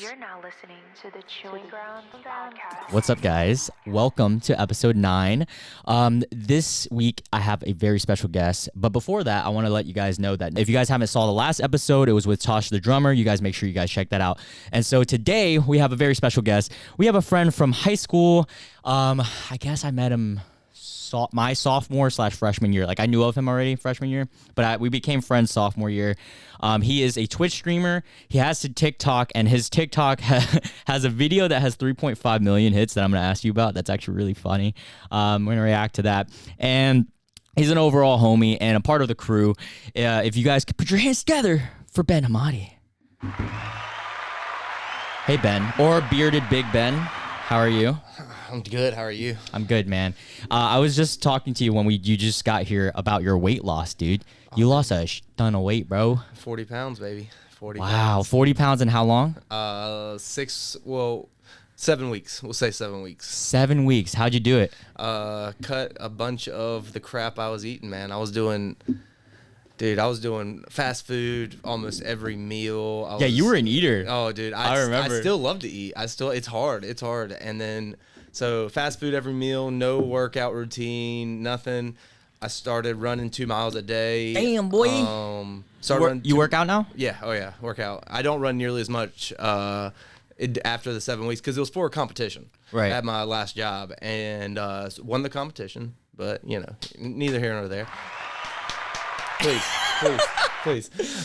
You're now listening to the Chewing Grounds podcast. What's up, guys? Welcome to episode 9. This week, I have a very special guest. But before that, I want to let you guys know that if you guys haven't saw the last episode, it was with Tosh the drummer. You guys make sure you guys check that out. And so today, we have a very special guest. We have a friend from high school. I guess I met him my sophomore/freshman year. Like, I knew of him already freshman year, but we became friends sophomore year. He is a Twitch streamer. He has a TikTok, and his TikTok has a video that has 3.5 million hits that I'm going to ask you about. That's actually really funny. I'm going to react to that. And he's an overall homie and a part of the crew. If you guys could put your hands together for Ben Hamadi. Hey, Ben, or BeardedBigBen. How are you? I'm good. How are you? I'm good, man. I was just talking to you when you just got here about your weight loss, dude. You lost a ton of weight, bro. 40 pounds, baby. 40 Wow, pounds. 40 pounds in how long? 7 weeks. We'll say 7 weeks. 7 weeks. How'd you do it? Cut a bunch of the crap I was eating, man. I was doing fast food almost every meal. You were an eater. Oh, dude. I remember. I still love to eat. It's hard. And then, so fast food every meal, no workout routine, nothing. I started running 2 miles a day. Damn, boy. You work out now? Yeah. Oh, yeah. Workout. I don't run nearly as much after the 7 weeks because it was for a competition. Right. At my last job and won the competition, but neither here nor there. Please.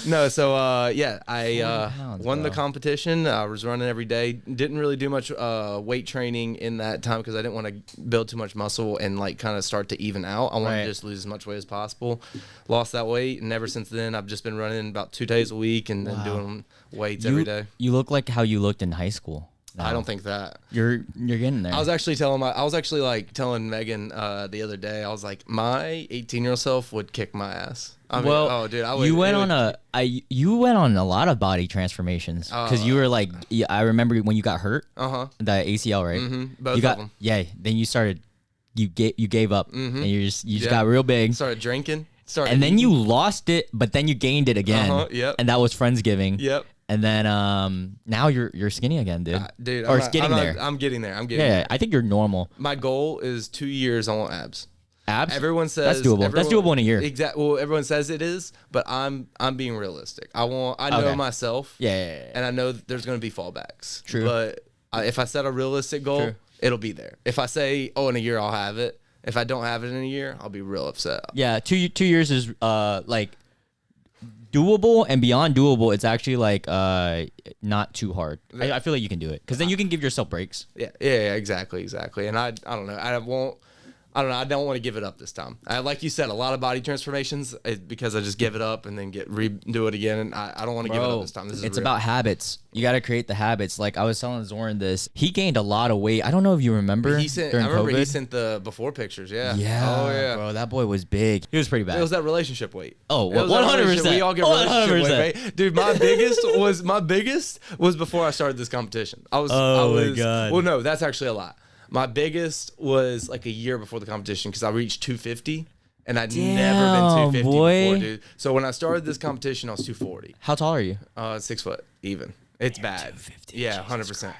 No, so I won the competition. I was running every day. Didn't really do much weight training in that time because I didn't want to build too much muscle and kind of start to even out. I wanted to just lose as much weight as possible. Lost that weight, and ever since then, I've just been running about 2 days a week and then doing weights every day. You look like how you looked in high school. No. I don't think that you're getting there. I was actually telling Megan the other day. I was like, my 18-year-old self would kick my ass. You went on a lot of body transformations because you were like, I remember when you got hurt. The ACL, right? Both of them. Yeah. Then you started. You gave up, and you just got real big. Started drinking. And then you lost it, but then you gained it again. Yep. And that was Friendsgiving. Yep. And then now you're skinny again, dude. I'm getting there. I'm getting there. I think you're normal. My goal is 2 years. I want abs. Abs? Everyone says that's doable. That's doable in a year. Exactly. Well, everyone says it is, but I'm being realistic. I know myself. Yeah. And I know there's going to be fallbacks. True. But if I set a realistic goal, it'll be there. If I say, in a year I'll have it. If I don't have it in a year, I'll be real upset. Yeah, 2 years is doable, and beyond doable, it's actually not too hard. I feel like you can do it because then you can give yourself breaks. Yeah, exactly. And I don't know. I don't want to give it up this time. Like you said, a lot of body transformations because I just give it up and then redo it again. And I don't want to give it up this time. It's about habits. You got to create the habits. Like I was telling Zoran this, he gained a lot of weight. I don't know if you remember. I remember he sent the before pictures. Yeah. Yeah. Oh yeah. Bro, that boy was big. He was pretty bad. It was that relationship weight. Oh, 100%. We all get relationship weight, right? Dude, my biggest was before I started this competition. My God. Well, no, that's actually a lot. My biggest was like a year before the competition because I reached 250 and I'd never been 250 before, dude. So when I started this competition, I was 240. How tall are you? 6 foot even. It's bad. Yeah, 100%.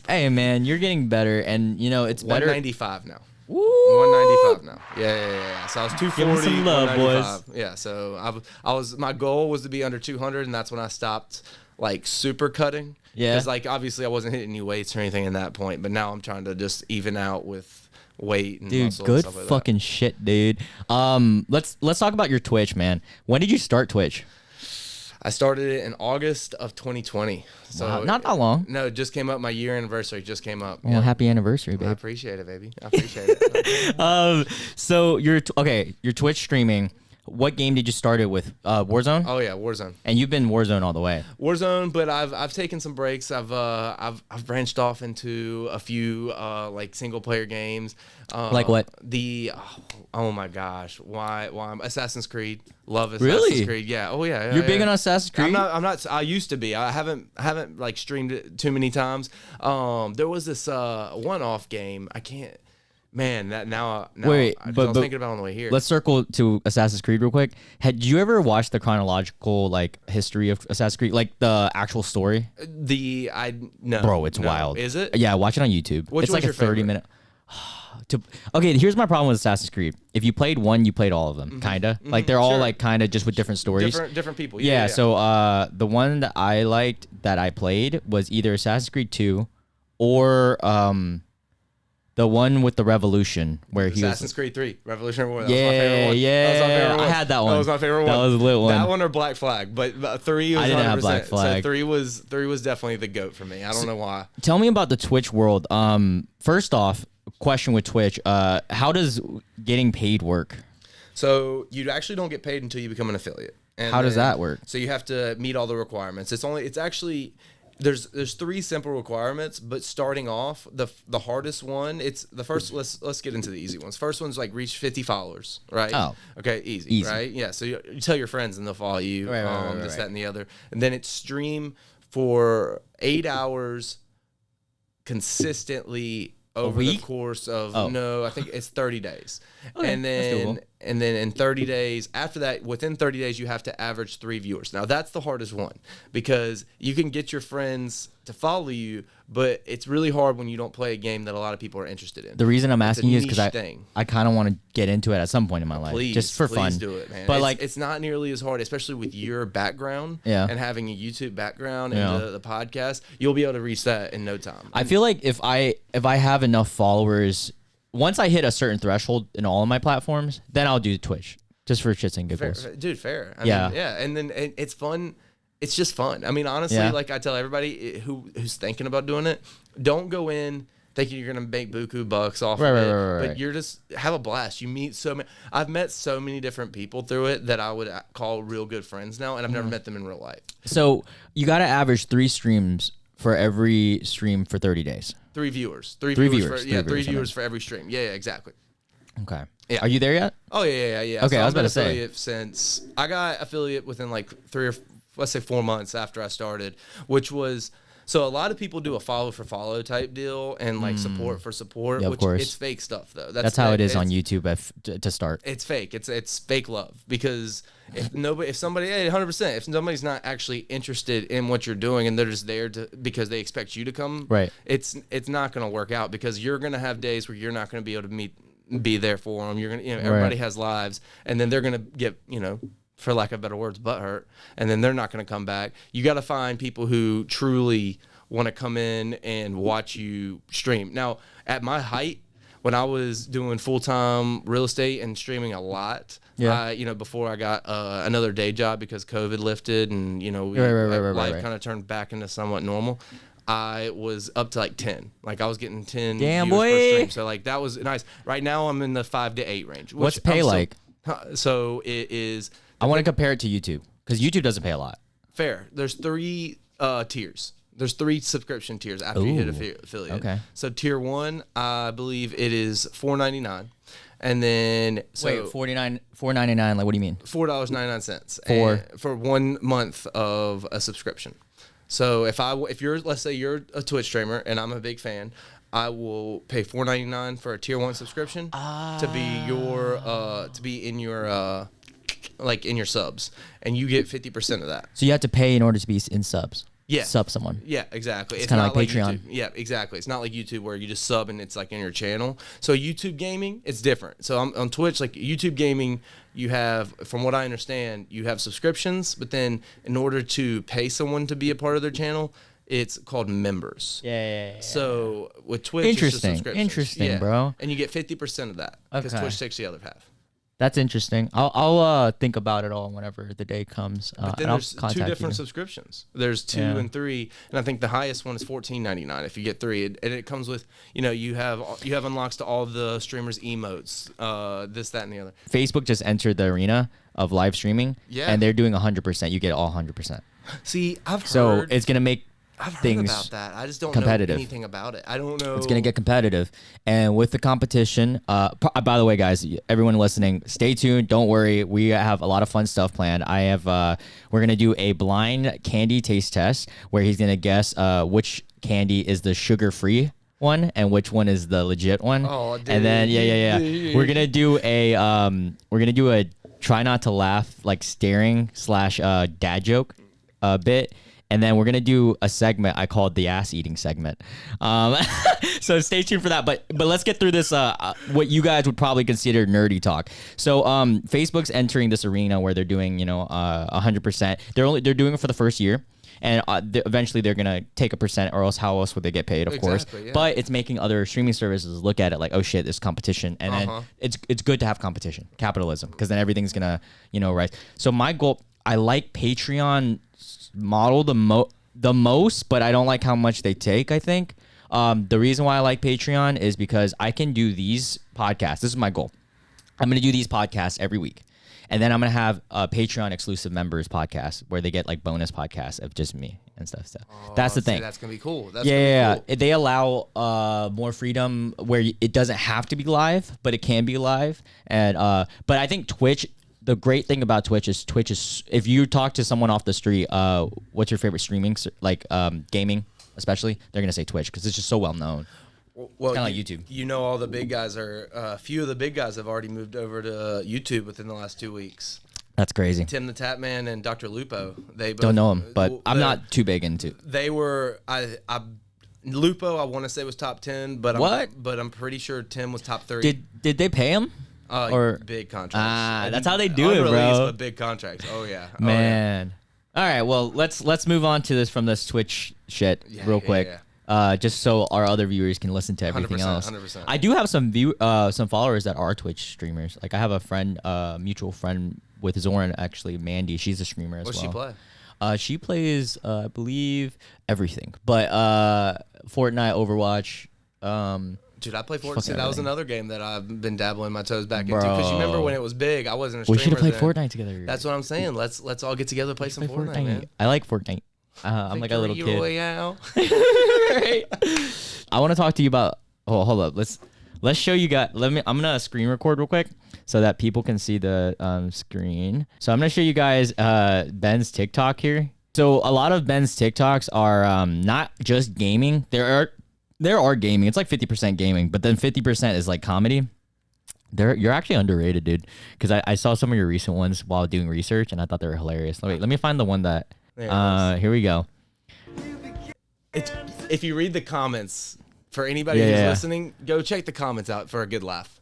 Hey man, you're getting better, and it's better. 195 now. Woo! 195 now. Yeah. So I was 240. Give some love, boys. Yeah. So my goal was to be under 200, and that's when I stopped super cutting. Yeah. Because obviously I wasn't hitting any weights or anything at that point, but now I'm trying to just even out with weight and muscle good and stuff like fucking shit, dude. Let's talk about your Twitch, man. When did you start Twitch? I started it in August of 2020. So wow, not that long. No, it just came up. My year anniversary just came up. Well, happy anniversary, babe. I appreciate it, baby. I appreciate it. So you're Twitch streaming. What game did you start it with? Warzone? Oh yeah, Warzone. And you've been Warzone all the way. Warzone, but I've taken some breaks. I've branched off into a few single player games. Like what? Oh my gosh, why Assassin's Creed? Love Assassin's Creed. Yeah. Oh yeah. You're big on Assassin's Creed? I'm not. I used to be. I haven't streamed it too many times. There was this one-off game. Man, now Wait, 'cause but I was thinking about it on the way here. let's circle to Assassin's Creed real quick. Had you ever watched the chronological like history of Assassin's Creed, like the actual story? No, Bro, it's no. wild. Is it? Yeah, watch it on YouTube. Which it's like one's a your 30-minute. Okay, here's my problem with Assassin's Creed. If you played one, you played all of them, kinda. Like they're all Sure. like kinda just with different stories. Different people. Yeah, so the one that I liked that I played was either Assassin's Creed 2 or the one with the Revolution where he was Assassin's Creed 3, Revolutionary War. That was my favorite one. yeah. That was my favorite one. I had that one. That was my favorite That one. was a lit one. That one or Black Flag, but 3 was I didn't have 100%. Black Flag. So 3 was definitely the GOAT for me. I don't know why. Tell me about the Twitch world. First off, question with Twitch, how does getting paid work? So you actually don't get paid until you become an affiliate. And How does that work? So you have to meet all the requirements. It's actually there's 3 simple requirements, but starting off the hardest one, it's the first. Let's get into the easy ones. First one's like reach 50 followers, right? Oh, okay, easy. Right? Yeah. So you tell your friends and they'll follow you. Right, this, that, and the other, and then it's stream for 8 hours consistently over the week? course of Oh. I think it's 30 days. Okay, And that's then doable. in 30 days after that, within 30 days you have to average 3 viewers. Now that's the hardest one because you can get your friends to follow you, but it's really hard when you don't play a game that a lot of people are interested in. The reason I'm It's a asking you is niche because thing. I kind of want to get into it at some point in my life, just for fun. Please do it, man. But It's not nearly as hard, especially with your background Yeah. and having a YouTube background Yeah. and the podcast. You'll be able to reach that in no time. I feel like if I have enough followers, once I hit a certain threshold in all of my platforms, then I'll do Twitch just for shits and giggles. Dude, fair. I Yeah. mean, yeah. And then it's fun. It's just fun. I mean, honestly, Yeah. like I tell everybody who's thinking about doing it, don't go in thinking you're gonna make buku bucks off of it. Right. But you're just have a blast. You meet so many. I've met so many different people through it that I would call real good friends now, and I've never met them in real life. So you got to average 3 streams for every stream for 30 days. 3 viewers. Three For, viewers, yeah, three 3 viewers, I viewers mean. for every stream. Yeah, Okay. exactly. Yeah. Are you there yet? Oh yeah. Okay, I was I've been about to say. affiliate since I got affiliate within like 3 or let's say 4 months after I started, which was so a lot of people do a follow for follow type deal and like support for support, Yeah, of which course. it's fake stuff though. That's how it is on it's- YouTube to start. It's fake. It's fake love because if somebody 100% if somebody's not actually interested in what you're doing and they're just there because they expect you to come, Right. It's not going to work out because you're going to have days where you're not going to be able to be there for them. You're going to everybody has lives and then they're going to get for lack of better words, butthurt, and then they're not going to come back. You got to find people who truly want to come in and watch you stream. Now, at my height, when I was doing full-time real estate and streaming a lot, before I got another day job because COVID lifted and, life kind of turned back into somewhat normal, I was up to like 10. Like I was getting 10 Damn, viewers boy. per stream. So like that was nice. Right now I'm in the 5 to 8 range. What's pay like? So it is... I want to compare it to YouTube because YouTube doesn't pay a lot. Fair. There's 3 tiers. There's 3 subscription tiers after you hit affiliate. Okay. So tier 1, I believe it is $4.99, and then Wait, $4.99. Like, what do you mean? $4.99 for 1 month of a subscription. So if you're let's say you're a Twitch streamer and I'm a big fan, I will pay $4.99 for a tier 1 subscription to be in your in your subs, and you get 50% of that. So you have to pay in order to be in subs. Yeah. Sub someone. Yeah, exactly. It's kinda not like Patreon. YouTube. Yeah, exactly. It's not like YouTube where you just sub and it's like in your channel. So YouTube gaming, it's different. So on Twitch, like YouTube gaming, you have, from what I understand, you have subscriptions, but then in order to pay someone to be a part of their channel, it's called members. Yeah. So with Twitch, it's just subscriptions. Interesting, bro. And you get 50% of that because Okay. Twitch takes the other half. That's interesting. I'll think about it all whenever the day comes. But then and I'll there's 2 contact different you. subscriptions. There's 2 Yeah. and 3, and I think the highest one is $14.99 if you get 3. And it comes with you have unlocks to all the streamers' emotes, this, that, and the other. Facebook just entered the arena of live streaming, Yeah. and they're doing 100%. You get all 100%. See, I've So heard it's gonna make I've heard things about that. I just don't competitive. know anything about it. I don't know. It's gonna get competitive, and with the competition. By the way, guys, everyone listening, stay tuned. Don't worry, we have a lot of fun stuff planned. We're gonna do a blind candy taste test where he's gonna guess which candy is the sugar-free one and which one is the legit one. Oh, dude. And then we're gonna do a try not to laugh like staring / dad joke bit. And then we're gonna do a segment I called the ass eating segment. So stay tuned for that. But let's get through this. What you guys would probably consider nerdy talk. So Facebook's entering this arena where they're doing 100%. They're doing it for the first year, and eventually they're gonna take a percent, or else how else would they get paid? Of course. Yeah. But it's making other streaming services look at it like, oh shit, there's competition, and then it's good to have competition, capitalism, because then everything's gonna rise. So my goal, I like Patreon model the most, but I don't like how much they take, I think. The reason why I like Patreon is because I can do these podcasts. This is my goal. I'm going to do these podcasts every week. And then I'm going to have a Patreon exclusive members podcast where they get like bonus podcasts of just me and stuff. So that's the thing. That's going to be cool. Cool. They allow more freedom where it doesn't have to be live, but it can be live. And but I think Twitch, the great thing about Twitch is if you talk to someone off the street, what's your favorite streaming, like gaming especially, they're going to say Twitch because it's just so well known. Well, kind of like YouTube. All the big guys a few of the big guys have already moved over to YouTube within the last 2 weeks. That's crazy. Tim the Tapman and Dr. Lupo. They both, don't know him, but I'm not too big into. They were Lupo, I want to say was top 10, but I'm pretty sure Tim was top 30. Did they pay him? Or big contracts. That's how they do it, bro. But big contracts. Oh yeah, man. All right, well let's move on to this from this Twitch shit real quick. Just so our other viewers can listen to everything 100%, else. 100%. I do have some followers that are Twitch streamers. Like I have a friend, mutual friend with Zoran, actually, Mandy. She's a streamer as well. What does she play? She plays, I believe, everything. But Fortnite, Overwatch. Dude, I play Fortnite. See, that was another game that I've been dabbling my toes back into. Because you remember when it was big, I wasn't a streamer. We should have played then. Fortnite together. That's what I'm saying. Let's all get together and play some Fortnite, man. I like Fortnite. I'm like a little kid. Royale. Right. I want to talk to you about. Oh, hold up. Let's show you guys. I'm gonna screen record real quick so that people can see the screen. So I'm gonna show you guys Ben's TikTok here. So a lot of Ben's TikToks are not just gaming. There are gaming. It's like 50% gaming, but then 50% is like comedy. You're actually underrated, dude. Because I saw some of your recent ones while doing research, and I thought they were hilarious. Wait, let me find the one that. Here we go. If you read the comments, for anybody who's listening, go check the comments out for a good laugh.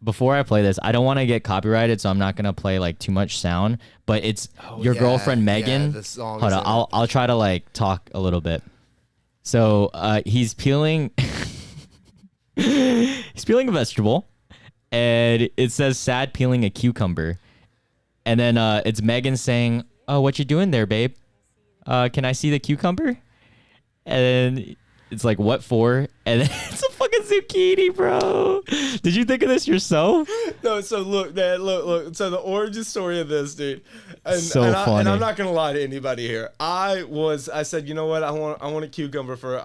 Before I play this, I don't want to get copyrighted, so I'm not gonna play like too much sound. But it's your girlfriend Megan. The song. Hold on, I'll try to like talk a little bit. So he's peeling a vegetable, and it says sad peeling a cucumber, and then it's Megan saying, "Oh, what you doing there, babe? Can I see the cucumber?" And then it's like, "What for?" And then it's a fucking zucchini, bro. Did you think of this yourself? No. So look, man. Look. So the origin story of this, dude. Funny. And I'm not gonna lie to anybody here. I said, you know what? I want a cucumber for.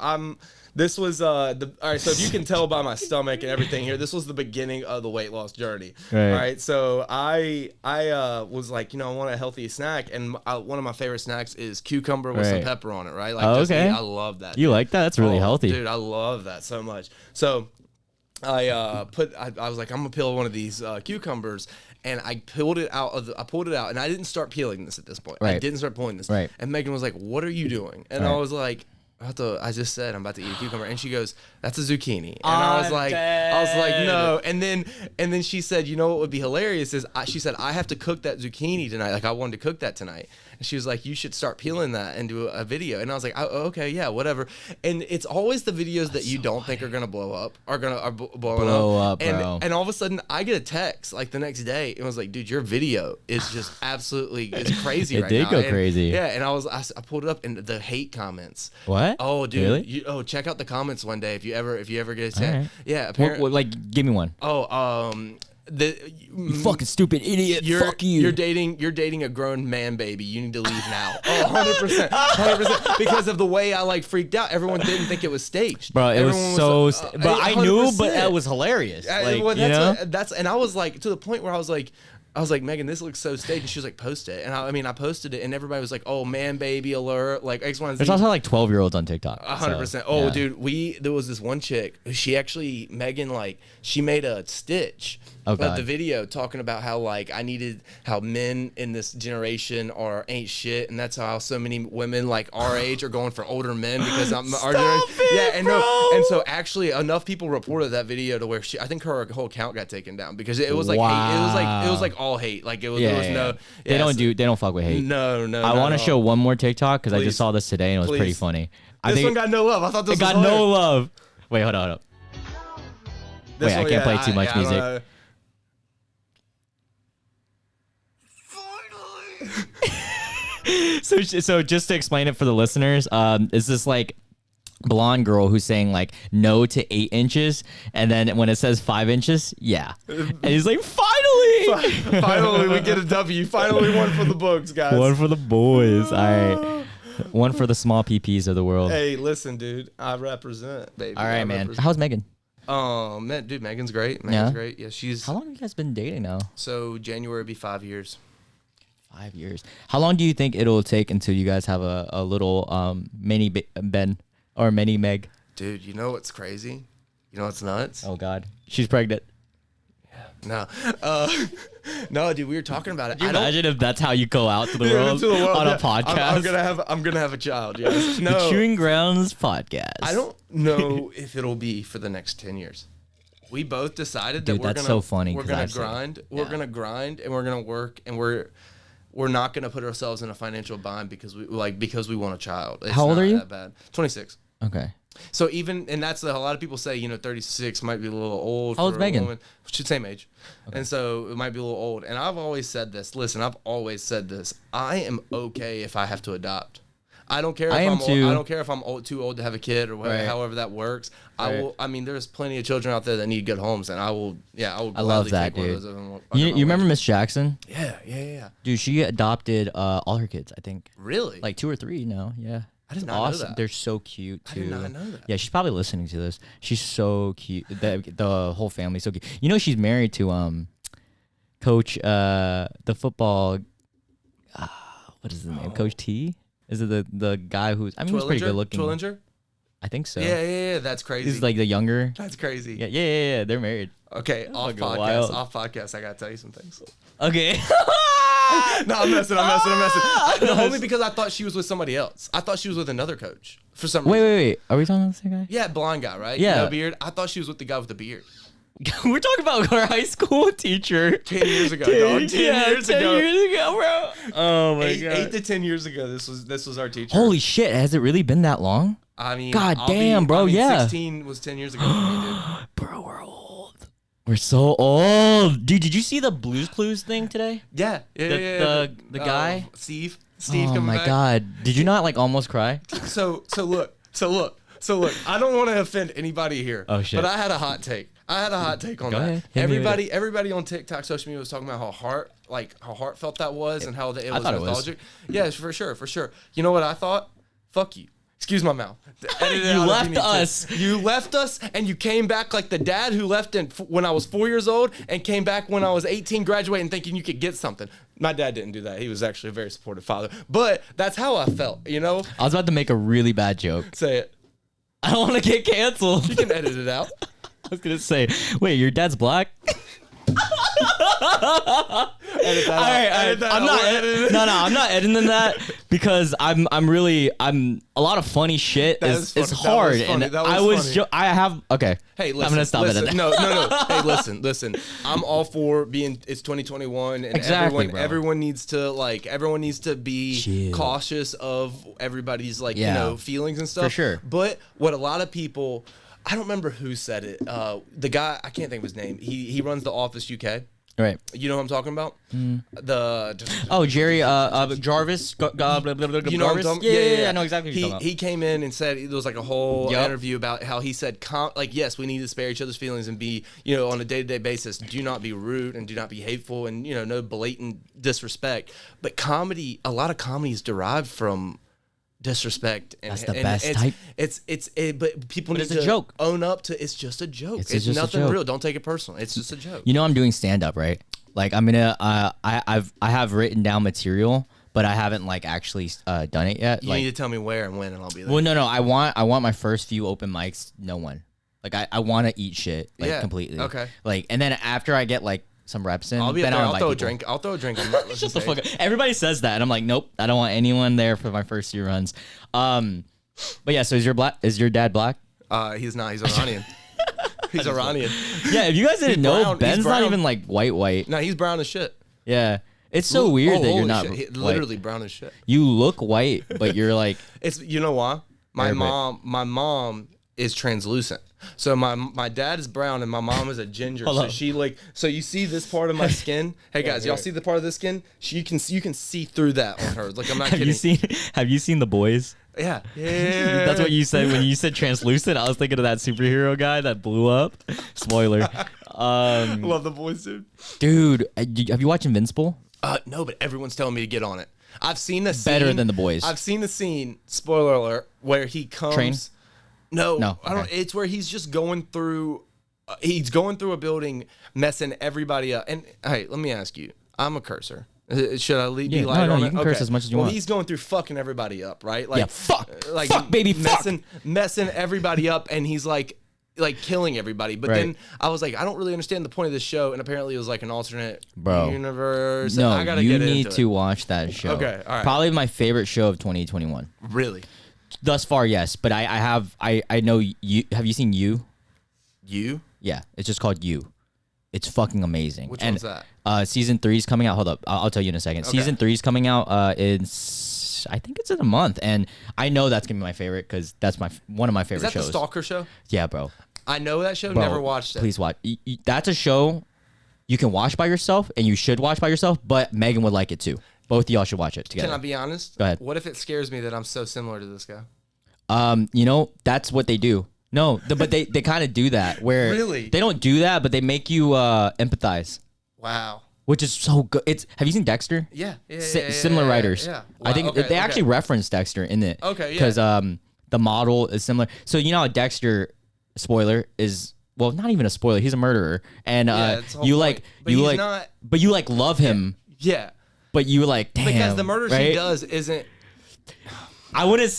This was all right. So if you can tell by my stomach and everything here, this was the beginning of the weight loss journey. Right. All right. So I was like, I want a healthy snack, and one of my favorite snacks is cucumber with some pepper on it. Right. Like, okay. I love that. You like that? That's really healthy, dude. I love that so much. So I was like, I'm gonna peel one of these cucumbers. And I pulled it out and I didn't start peeling this at this point. Right. I didn't start pulling this. Right. And Megan was like, "What are you doing?" And I was like, I just said I'm about to eat a cucumber, and she goes, "That's a zucchini." And I was like, "No." And then she said, "You know what would be hilarious is," she said, "I have to cook that zucchini tonight. Like I wanted to cook that tonight." And she was like, "You should start peeling that and do a video." And I was like, "Oh, okay, yeah, whatever." And it's always the videos that you don't think are gonna blow up are blowing up, bro. And all of a sudden, I get a text like the next day. It was like, "Dude, your video is just absolutely it's crazy right now." It did go crazy. Yeah, and I pulled it up and the hate comments. What? Oh, dude. Really? Check out the comments one day if you ever get a chance. Right. Yeah, apparently. Like, give me one. You fucking stupid idiot. Fuck you. You're dating a grown man, baby. You need to leave now. 100%. Because of the way I like freaked out. Everyone didn't think it was staged. Bro, it was so but I knew, but that was hilarious. Like, and I was like, to the point where I was like, I was like, Megan, this looks so staged. And she was like, post it. And I posted it, and everybody was like, oh, man, baby alert. Like, X, Y, and Z. There's also like 12-year-olds on TikTok. 100%. Oh, dude, there was this one chick. Megan, like, she made a stitch of the video talking about how, like, how men in this generation ain't shit. And that's how so many women, like, our age are going for older men because our generation. Yeah, and so actually enough people reported that video to where I think her whole account got taken down because it was like hate. It was like all hate. Like there was no. Yeah, they don't fuck with hate. No. I want to show one more TikTok because I just saw this today and it was pretty funny. This one got no love. I thought this got no love. Wait, hold on. Wait, I can't play too much music. So just to explain it for the listeners, is this like blonde girl who's saying like no to 8 inches, and then when it says 5 inches, and he's like, finally we get a W. Finally, one for the books, guys. One for the boys. All right, one for the small PPs of the world. Hey, listen, dude, I represent, baby. All right, man. How's Megan? Dude, Megan's great. Megan's great. Yeah, she's. How long have you guys been dating now? So January will be 5 years. 5 years. How long do you think it'll take until you guys have a little mini Ben or mini Meg? Dude, you know what's crazy? You know what's nuts? Oh God, she's pregnant. Yeah. No, dude, we were talking about it. Can you imagine if that's how you go out to the world, on a podcast? I'm gonna have a child. Yes. No. The Chewing Grounds podcast. I don't know if it'll be for the next 10 years. We both decided that we're so funny. We're gonna grind. We're gonna grind and we're gonna work and we're not gonna put ourselves in a financial bind because we want a child. It's How old are you? That bad. 26. Okay. So that's a lot of people say 36 might be a little old. How old's Megan? Woman. She's the same age, and so it might be a little old. And I've always said this. Listen, I've always said this. I am okay if I have to adopt. I don't care if I'm old. I don't care if I'm too old to have a kid or whatever, however that works. I will. I mean, there's plenty of children out there that need good homes, and I will. Yeah, I will. I love that, dude. You remember Miss Jackson? Yeah. Dude, she adopted all her kids. I think. Really? Like 2 or 3 now. Yeah. I did not know that. They're so cute too. I did not know that. Yeah, she's probably listening to this. She's so cute. The whole family's so cute. You know, she's married to Coach the football. What is his name? Coach T. Is it the guy who's? I mean, he's pretty good looking. Twillinger? I think so. Yeah. That's crazy. He's like the younger. That's crazy. Yeah. They're married. Okay, off podcast. I gotta tell you some things. Okay. No, I'm messing. Only because I thought she was with somebody else. I thought she was with another coach for some reason. Wait. Are we talking about the same guy? Yeah, blonde guy, right? Yeah. No beard. I thought she was with the guy with the beard. We're talking about our high school teacher. 10 years ago, dog. 10 years ago, bro. Oh my God. 8 to 10 years ago, this was our teacher. Holy shit, has it really been that long? I mean, God damn, bro, yeah. 16 was 10 years ago for me, dude. Bro, we're old. We're so old. Dude, did you see the Blues Clues thing today? Yeah. The guy? Steve Oh coming my back. God. Did you not like almost cry? So look. I don't want to offend anybody here. Oh shit. But I had a hot take. On Go that. ahead. Everybody on TikTok, social media was talking about how heartfelt that was and how it was nostalgic. Yeah, for sure. You know what I thought? Fuck you. Excuse my mouth. You left us. You left us, and you came back like the dad who left when I was 4 years old and came back when I was 18, graduating, thinking you could get something. My dad didn't do that. He was actually a very supportive father. But that's how I felt, you know? I was about to make a really bad joke. Say it. I don't want to get canceled. You can edit it out. I was gonna say, wait, your dad's black? Edit that out. I'm not editing that because I'm a lot of funny shit is hard and I have okay. Hey, listen, I'm gonna stop it. No. Hey, listen. I'm all for it's 2021 and exactly, everyone needs to be cautious of everybody's feelings and stuff. For sure. But what a lot of people, I don't remember who said it. The guy, I can't think of his name. He runs the Office UK. Right. You know what I'm talking about? Jerry Jarvis. You know what I'm talking? Yeah, I know exactly what you're talking about. He came in and said there was like a whole interview about how he said yes, we need to spare each other's feelings and be on a day-to-day basis. Do not be rude and do not be hateful and no blatant disrespect. But comedy, a lot of comedy is derived from disrespect. That's the best type. But people need to own up to it's just a joke. It's nothing real. Don't take it personal. It's just a joke. I'm doing stand-up, right? Like I'm gonna I have written down material, but I haven't like actually done it yet. You like, need to tell me where and when, and I'll be there. Well, no, I want my first few open mics. No one. Like I want to eat shit like completely. Okay. Like and then after I get like some reps in, I'll be then there. I'll I'll invite throw a people. drink. I'll throw a drink. On my Shut the fuck up. Everybody says that, and I'm like, nope, I don't want anyone there for my first few runs. But yeah, so is your dad black? He's not. He's Iranian. He's Iranian. Yeah, if you guys didn't know, brown. Ben's He's not brown. even like white. No, he's brown as shit. Yeah, it's so weird that you're holy not shit. white. Literally brown as shit. You look white, but you're like It's you know why? My Arabic. mom is translucent. So my dad is brown and my mom is a ginger. Hold so up. she like so you see this part of my skin. Hey guys, y'all see the part of the skin? You can see through that on her. Like I'm not have kidding. you seen The Boys? Yeah. That's what you said when you said translucent. I was thinking of that superhero guy that blew up. Spoiler. Love the voice, dude. Dude, have you watched Invincible? No, but everyone's telling me to get on it. I've seen the scene. Better than The Boys. I've seen the scene, spoiler alert, where he comes. Train? No, I don't. Okay. It's where he's just going through. He's going through a building, messing everybody up. And hey, let me ask you. I'm a cursor. Should I be Yeah, light no, on you it? can curse as much as you want. He's going through fucking everybody up, right? Like, Yeah, fuck. like Fuck, baby, fuck. messing everybody up, and he's like killing everybody. But Right. then I was like, I don't really understand the point of this show, and apparently it was like an alternate Bro. universe. No, I gotta you get need into to it. watch that show. Okay, all right. Probably my favorite show of 2021. Really? Thus far, yes. But I know you. Have you seen You? You? Yeah, it's just called You. It's fucking amazing. Which and, one's that? Season 3 is coming out. Hold up, I'll tell you in a second. Okay. Season 3 is coming out. I think it's in a month, and I know that's gonna be my favorite because that's one of my Is favorite that shows. the Stalker show? Yeah, bro. I know that show. Bro, Never watched it. Please watch. That's a show you can watch by yourself, and you should watch by yourself. But Megan would like it too. Both of y'all should watch it together. Can I be honest? Go ahead. What if it scares me that I'm so similar to this guy? That's what they do. No, but they kind of do that where Really? they don't do that, but they make you empathize, Wow. which is so good. Have you seen Dexter? Yeah. Similar writers. Yeah. I think Wow, they actually reference Dexter in it. Okay, yeah. Because the model is similar. So you know how Dexter, spoiler, is well not even a spoiler. He's a murderer, and that's the whole you point. like But you he's like not- but you like love him, Yeah. but you like damn Because the murder right? she does isn't. I wouldn't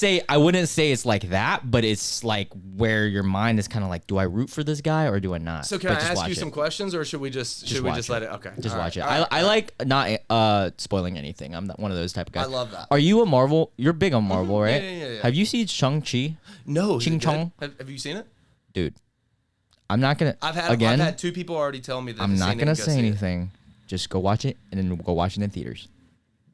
say it's like that, but it's like where your mind is kind of like, do I root for this guy or do I not? So can But I just ask watch you it. some questions, or should we just watch let it? Okay. Just All watch right, it. all right, I like not spoiling anything. I'm not one of those type of guys. I love that. Are you a Marvel? You're big on Marvel, right? Yeah. Have you seen Shang-Chi? No. is it Ching good? Chong? Have you seen it? Dude, I'm not gonna. I've had two people already tell me that. I'm they've not seen it gonna and go say see it. anything. Just go watch it and then go watch it in theaters.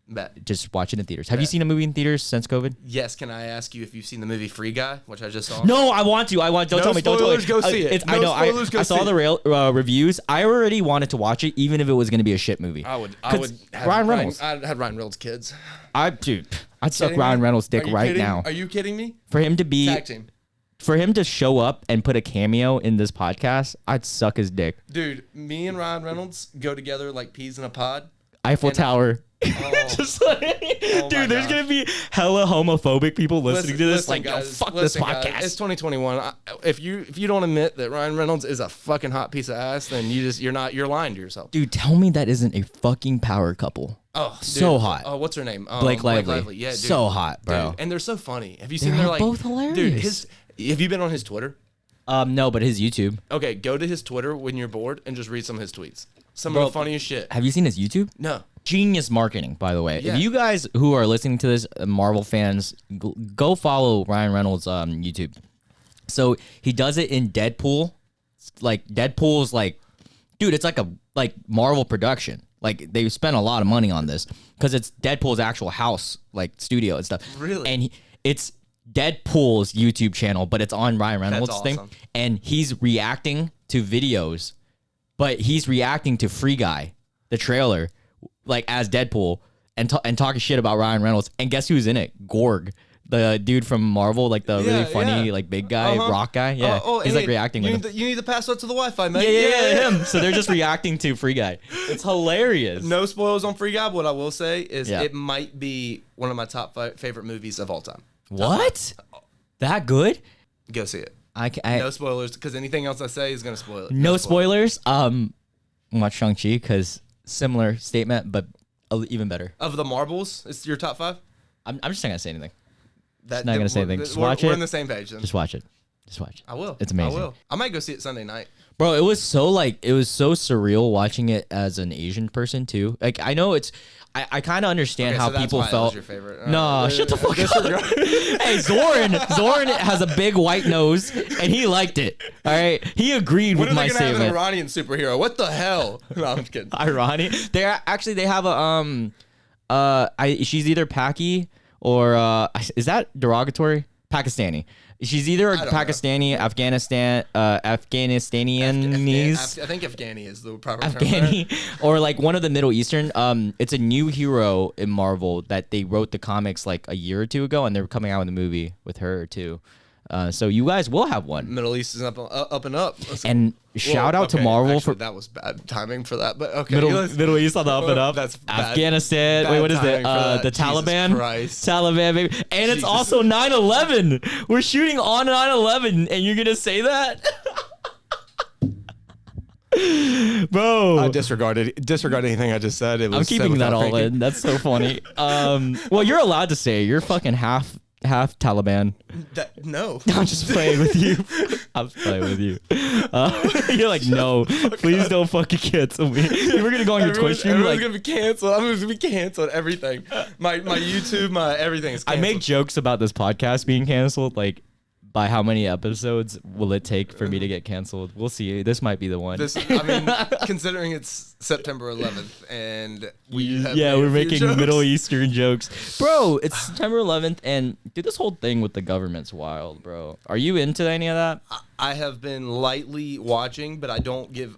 Bet. Just watch it in theaters. Have you Bet. seen a movie in theaters since COVID? Yes. Can I ask you if you've seen the movie Free Guy, which I just saw? No, I want to. Don't No tell me. Don't tell me. spoilers, go see it. I No know. spoilers, go I saw see the reviews. I already wanted to watch it, even if it was going to be a shit movie. I would have Ryan Reynolds. I had Ryan Reynolds' kids. I'd suck Kidding Ryan me? Reynolds' dick Are you right kidding? now. Are you kidding me? For him to be, Tag team. for him to show up and put a cameo in this podcast, I'd suck his dick. Dude, me and Ryan Reynolds go together like peas in a pod. Eiffel Tower. Oh, Just like, my dude, there's gosh. gonna be hella homophobic people listening to this. listen, Like, guys, yo, fuck listen, this guys, podcast. it's 2021. If you don't admit that Ryan Reynolds is a fucking hot piece of ass, then you're lying to yourself. Dude, tell me that isn't a fucking power couple. Oh, So dude. hot. Oh, what's her name? Blake Lively. Yeah, dude. So hot, bro. Dude, and they're so funny. Have you seen They're their like both Dude, hilarious. have you been on his Twitter? No, but his YouTube. Okay, go to his Twitter when you're bored and just read some of his tweets. Some Bro, of the funniest shit. Have you seen his YouTube? No. Genius marketing, by the way. Yeah. If you guys who are listening to this, Marvel fans, go follow Ryan Reynolds' YouTube. So he does it in Deadpool. Like Deadpool's like, dude, it's like a Marvel production. Like they spent a lot of money on this because it's Deadpool's actual house, like studio and stuff. Really? And it's Deadpool's YouTube channel, but it's on Ryan Reynolds' awesome. thing, and he's reacting to videos, but he's reacting to Free Guy, the trailer, like as Deadpool, and talking shit about Ryan Reynolds. And guess who's in it? Gorg, the dude from Marvel, like the really funny, like big guy, rock guy. Yeah, he's hey, like reacting you with need him. you need the password to the Wi-Fi, mate. Yeah, him. So they're just reacting to Free Guy. It's hilarious. No spoilers on Free Guy. What I will say is Yeah. it might be one of my top favorite movies of all time. What? That good? Go see it. I No spoilers, because anything else I say is gonna spoil it. no spoilers. Watch Shang-Chi because similar statement, but even better. Of the marbles, it's your top 5. I'm just not gonna say anything. Not gonna say anything. Just watch it. We're on the same page then. Just watch it. I will. It's amazing. I will. I might go see it Sunday night. Bro, it was so surreal watching it as an Asian person too. Like I know I kind of understand how so that's people why it felt. was your favorite. No, shut the fuck up. Hey, Zoran has a big white nose and he liked it. All right, he agreed with my statement. Have an Iranian superhero? What the hell? No, I'm just kidding. Iranian? They have a she's either Paki or is that derogatory? Pakistani. She's either Pakistani, Afghanistanianese. I think Afghani is the proper term. Afghani, or like one of the Middle Eastern. It's a new hero in Marvel that they wrote the comics like a year or two ago, and they're coming out with a movie with her too. So you guys will have one. Middle East is up and up. And shout out to Marvel for that was bad timing for that, but okay. Middle East on the up and up. That's bad, Afghanistan. Wait, what is it? The Taliban. Taliban, baby. And it's also 9/11. We're shooting on 9/11, and you're gonna say that, bro? I disregard anything I just said. I'm keeping that all in. That's so funny. Well, you're allowed to say it. You're fucking half Taliban. No. I'm just playing with you. I'm playing with you. You're like, no, please don't fucking cancel me. We're gonna go on your Twitch stream. Everyone's gonna be canceled. I'm gonna be canceled. Everything. My YouTube, my everything is canceled. I make jokes about this podcast being canceled, like by how many episodes will it take for me to get canceled? We'll see. This might be the one. Considering it's September 11th and we're making jokes. Middle Eastern jokes. Bro, it's September 11th and dude, this whole thing with the government's wild, bro. Are you into any of that? I have been lightly watching, but I don't give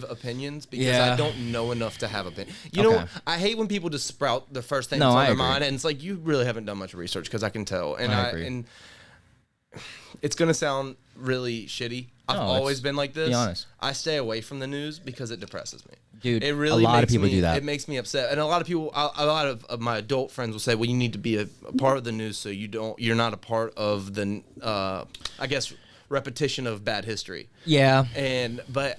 opinions because I don't know enough to have opinion. You know, I hate when people just sprout the first thing that's on their mind, and it's like you really haven't done much research because I can tell. And I agree. And it's gonna sound really shitty. I've always been like this. Be honest. I stay away from the news because it depresses me. Dude, it really a lot of people do that. It makes me upset, and a lot of my adult friends will say, "Well, you need to be a part of the news, so you're not a part of the, I guess, repetition of bad history." Yeah. But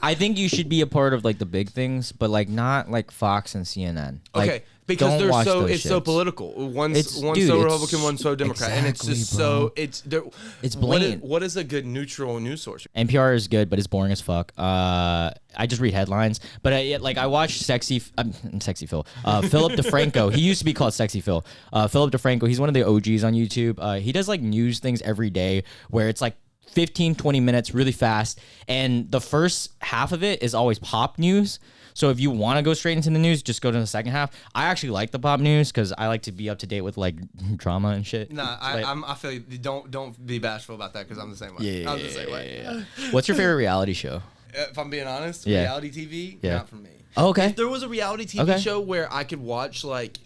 I think you should be a part of like the big things, but like not like Fox and CNN. Like, okay. Because it's so political. One's so Republican, one's so Democrat, and it's just bro. It's blatant. What is a good neutral news source? NPR is good, but it's boring as fuck. I just read headlines, but I watch Sexy Phil. Philip DeFranco. He used to be called Sexy Phil. Philip DeFranco. He's one of the OGs on YouTube. He does like news things every day where it's like 15, 20 minutes really fast. And the first half of it is always pop news. So if you want to go straight into the news, just go to the second half. I actually like the pop news because I like to be up to date with like drama and shit. Nah, I feel you. Don't be bashful about that because I'm the same way. I'm the same way. What's your favorite reality show? If I'm being honest, reality TV, not for me. Oh, okay. If there was a reality TV show where I could watch like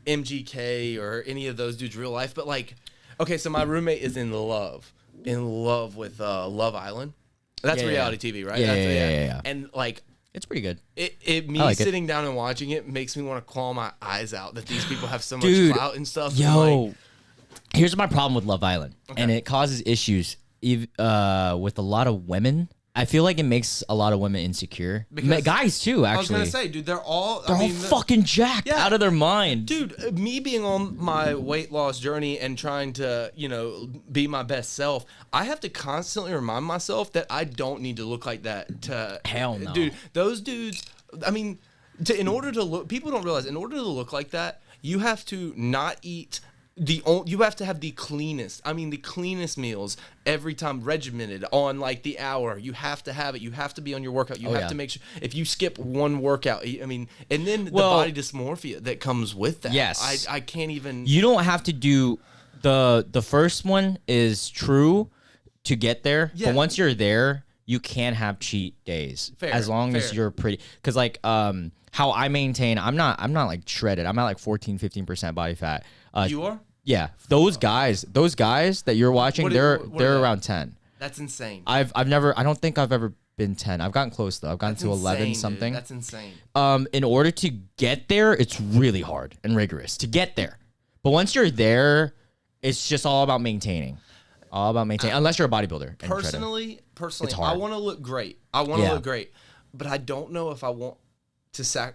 MGK or any of those dudes real life, but like, okay, so my roommate is in love with Love Island. That's reality TV, right? Yeah. And like, it's pretty good. Sitting down and watching it makes me want to claw my eyes out that these people have so much clout and stuff. Yo, here's my problem with Love Island, and it causes issues with a lot of women. I feel like it makes a lot of women insecure. Guys too, actually. I was gonna say, dude, they're all fucking jacked out of their mind. Dude, me being on my weight loss journey and trying to, be my best self, I have to constantly remind myself that I don't need to look like that. Hell no, dude. Those dudes. I mean, in order to look, people don't realize. In order to look like that, you have to not eat. You have to have the cleanest meals every time, regimented on like the hour. You have to have it. You have to be on your workout. You have to make sure if you skip one workout, and then the body dysmorphia that comes with that. Yes, I can't even. You don't have to do the first one is true to get there, but once you're there, you can have cheat days as long as you're pretty. Because like how I maintain, I'm not like shredded. I'm at like 14-15% body fat. You are? Yeah, those guys that you're watching, they're around 10. That's insane. I don't think I've ever been 10. I've gotten close though. I've gotten to 11 something. Dude. That's insane. In order to get there, it's really hard and rigorous to get there. But once you're there, it's just all about maintaining. Unless you're a bodybuilder. Personally, it's hard. I want to look great. But I don't know if I want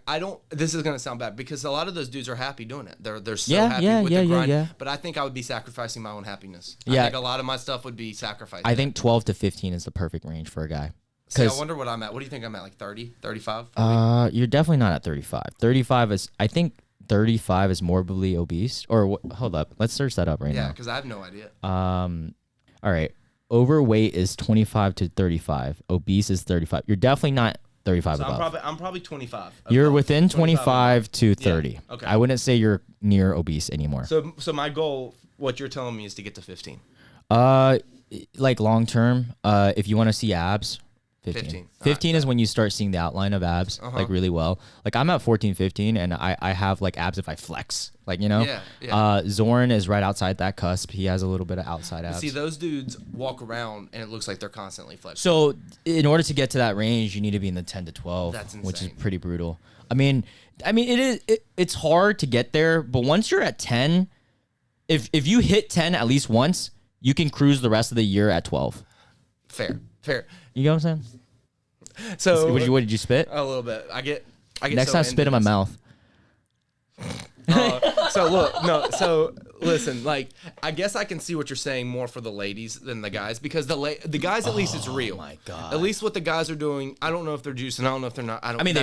I don't. This is gonna sound bad because a lot of those dudes are happy doing it. They're so Yeah, happy yeah, with yeah, the yeah, grind. yeah. But I think I would be sacrificing my own happiness. Yeah. I think a lot of my stuff would be sacrificed. I think 12 to 15 is the perfect range for a guy. See, I wonder what I'm at. What do you think I'm at? Like 30, 35? You're definitely not at 35. 35 is, I think 35 is morbidly obese. Or hold up, let's search that up right now. Yeah, because I have no idea. All right. Overweight is 25 to 35. Obese is 35. You're definitely not 35 So above. I'm probably 25. You're above. within 25 to 30. Yeah, okay. I wouldn't say you're near obese anymore. So my goal, what you're telling me, is to get to 15. Like long term, if you want to see abs, 15. 15. 15 is when you start seeing the outline of abs like really well. Like I'm at 14, 15 and I have like abs if I flex, like, you know. Yeah. Zorn is right outside that cusp. He has a little bit of outside abs. See, those dudes walk around and it looks like they're constantly flexing. So in order to get to that range, you need to be in the 10 to 12, That's which is insane. pretty brutal. I mean, it's hard to get there, but once you're at 10, if you hit 10 at least once, you can cruise the rest of the year at 12. Fair. You know what I'm saying? So What did you spit? a little bit. I get Next so time, into spit in my this. mouth. So listen, like, I guess I can see what you're saying more for the ladies than the guys, because the guys, at least it's real. my God. At least what the guys are doing, I don't know if they're juicing, I don't know if they're not. I mean,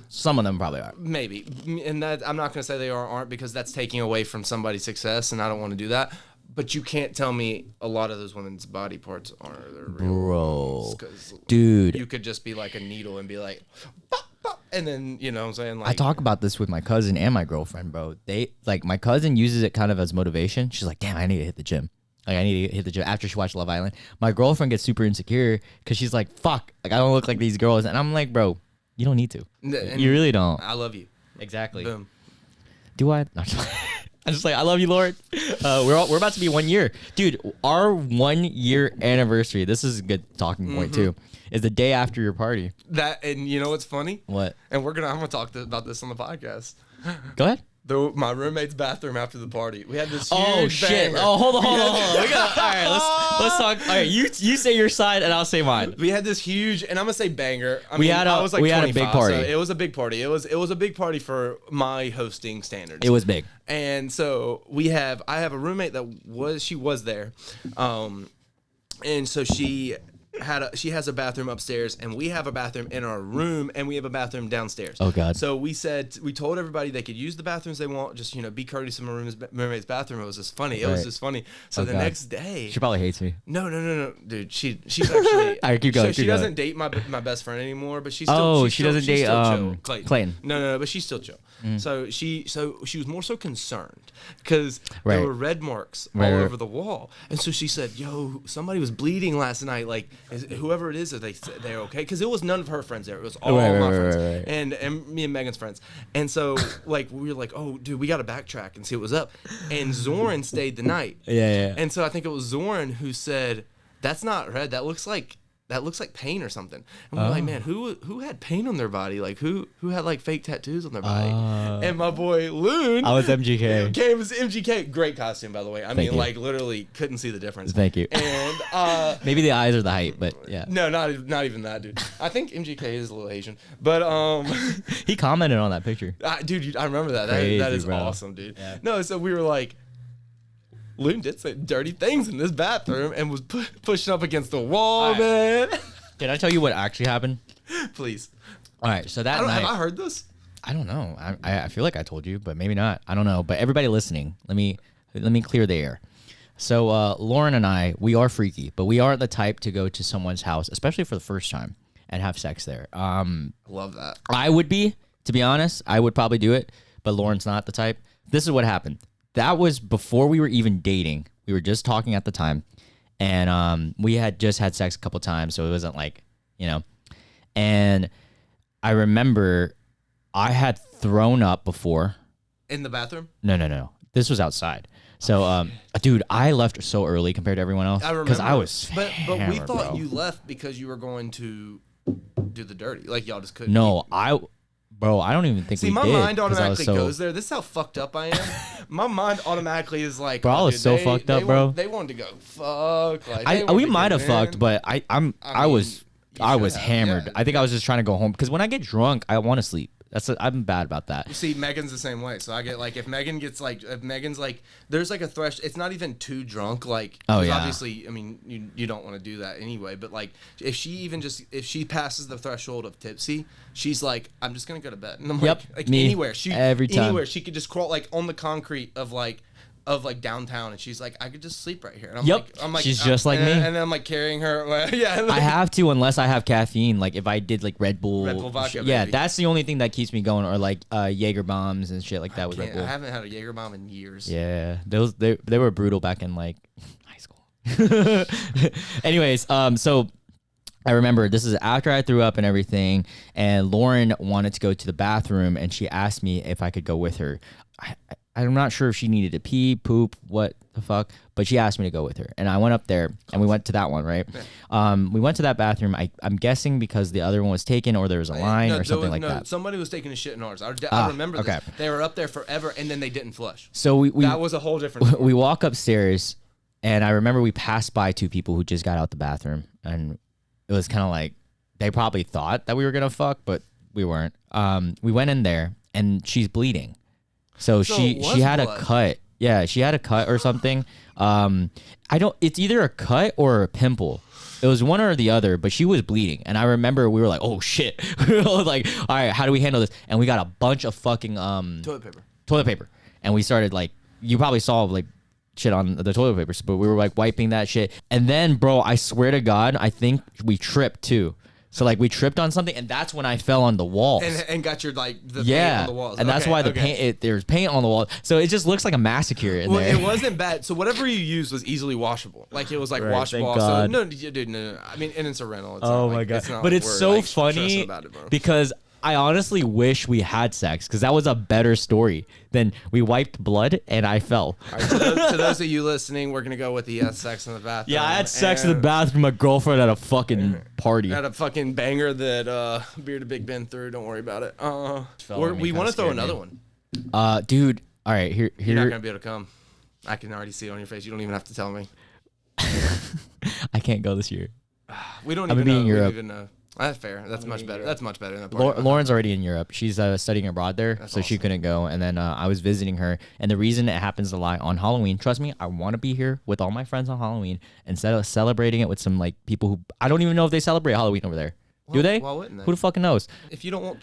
some of them probably are. Maybe, and that I'm not gonna say they are or aren't, because that's taking away from somebody's success, and I don't want to do that. But you can't tell me a lot of those women's body parts are their real Bro. ones, 'cause Dude. you could just be like a needle and be like, bop, bop, and then, you know what I'm saying? Like, I talk about this with my cousin and my girlfriend, bro. They like, my cousin uses it kind of as motivation. She's like, damn, I need to hit the gym. Like, I need to hit the gym after she watched Love Island. My girlfriend gets super insecure because she's like, fuck, like, I don't look like these girls. And I'm like, bro, you don't need to. and You really don't. I love you. Exactly. Boom. Do I? No, I'm just like, I love you, Lord. We're about to be 1 year. Dude, our 1 year anniversary, this is a good talking point too, is the day after your party. That, and you know what's funny? What? And I'm gonna talk about this on the podcast. Go ahead. My roommate's bathroom after the party. We had this huge Oh shit! banger. Oh, hold on. We got, all right, let's talk. All right, you say your side and I'll say mine. We had this huge, and I'm gonna say banger. I We mean, had I was like a big 25, party. so it was a big party. It was a big party for my hosting standards. It was big. And so I have a roommate that was there, and so she has a bathroom upstairs, and we have a bathroom in our room, and we have a bathroom downstairs. Oh, God. So we told everybody they could use the bathrooms they want, just, be courteous in my roommate's bathroom. It was just funny. It was Right. just funny. So the God. next day, She probably hates me. no, dude. She's actually. All right, keep going, She keep going. doesn't date my best friend anymore, but she's still. Oh, she's she still- doesn't she's date, still chill. Clayton. No, but she's still chill. So she was more so concerned because Right. there were red marks Right, all right. over the wall, and so she said, "Yo, somebody was bleeding last night. Like, whoever it is, are they're okay?" Because it was none of her friends there; it was all Right, my right, friends right. and me and Megan's friends. And so, like, we were like, "Oh, dude, we got to backtrack and see what was up." And Zoran stayed the night. Yeah. And so I think it was Zoran who said, "That's not red. That looks like paint or something." And we're like, "Man, who had paint on their body? Like, who had like fake tattoos on their body?" And my boy Loon, I was MGK. came as MGK. Great costume, by the way. I mean, you. like, literally couldn't see the difference. Thank you. And Maybe the eyes are the height, but yeah. no, not even that, dude. I think MGK is a little Asian, but He commented on that picture. dude, I remember that. Crazy, That is bro. awesome, dude. Yeah. No, so we were like, Loon did say dirty things in this bathroom and was pushing up against the wall, All right. man. Did I tell you what actually happened? Please. All right, so that night. Have I heard this? I don't know. I feel like I told you, but maybe not. I don't know. But everybody listening, let me clear the air. So Lauren and I, we are freaky, but we aren't the type to go to someone's house, especially for the first time, and have sex there. Love that. I would be, to be honest. I would probably do it, but Lauren's not the type. This is what happened. That was before we were even dating. We were just talking at the time, and we had just had sex a couple times, so it wasn't like, And I remember I had thrown up before. In the bathroom? No. This was outside. So, dude, I left so early compared to everyone else I remember. because I was But we hammered, thought bro. you left because you were going to do the dirty. Like, y'all just couldn't. No, I don't even think See, we my did. mind 'cause I was automatically so- goes there. This is how fucked up I am. My mind automatically is like, Bro, I was dude, so fucked up, bro. They wanted to go fuck. Like, they wanted we to might get have fucked, in. but I mean, was you should have, hammered. yeah. I think I was just trying to go home because when I get drunk, I want to sleep. I'm bad about that. See, Megan's the same way. So I get like if Megan's like, there's like a threshold. It's not even too drunk. Like, obviously, I mean, you don't want to do that anyway. But like, if she passes the threshold of tipsy, she's like, I'm just gonna go to bed. And I'm like anywhere. Every time. Anywhere she could just crawl like on the concrete of downtown, and she's like, I could just sleep right here. And I'm like, she's just like me. And then I'm like carrying her. Yeah, I have to unless I have caffeine. Like if I did like Red Bull vodka, baby. That's the only thing that keeps me going, or like Jaeger bombs and shit like that with Red Bull. I haven't had a Jaeger bomb in years. Yeah, they were brutal back in like high school. Anyways, so I remember this is after I threw up and everything, and Lauren wanted to go to the bathroom, and she asked me if I could go with her. I'm not sure if she needed to pee, poop, what the fuck, but she asked me to go with her. And I went up there, and we went to that one, right? We went to that bathroom. I'm guessing because the other one was taken, or there was a line or something like that. Somebody was taking a shit in ours. I remember this. They were up there forever, and then they didn't flush. So that was a whole different story. We walk upstairs, and I remember we passed by two people who just got out the bathroom, and it was kind of like they probably thought that we were going to fuck, but we weren't. We went in there, and she's bleeding. So she had a cut. Yeah, she had a cut or something. It's either a cut or a pimple. It was one or the other, but she was bleeding. And I remember we were like, oh shit. We were like, all right, how do we handle this? And we got a bunch of fucking toilet paper. And we started like, you probably saw like shit on the toilet paper, but we were like wiping that shit. And then, bro, I swear to God, I think we tripped too. So like we tripped on something, and that's when I fell on the walls and got your like the paint on the walls. And that's why the paint there's paint on the wall, so it just looks like a massacre in there. It wasn't bad. So whatever you used was easily washable. Like it was like washable. So, no, dude, no. I mean, and it's a rental. It's oh my god! But it's so funny because I honestly wish we had sex, because that was a better story than we wiped blood and I fell. All right, to those of you listening, we're going to go with the sex in the bathroom. Yeah, I had sex in the bathroom with my girlfriend at a fucking party. At a fucking banger that BeardedBigBen threw. Don't worry about it. We want to throw another one. Dude, all right, here. You're not going to be able to come. I can already see it on your face. You don't even have to tell me. I can't go this year. We don't even know. That's fair. That's much better. That's much better than Lauren's already in Europe. She's studying abroad there, so awesome. She couldn't go. And then I was visiting her. And the reason it happens a lot on Halloween, trust me, I want to be here with all my friends on Halloween instead of celebrating it with some like people who I don't even know if they celebrate Halloween over there. Do they? Why wouldn't they? Who the fucking knows? If you don't want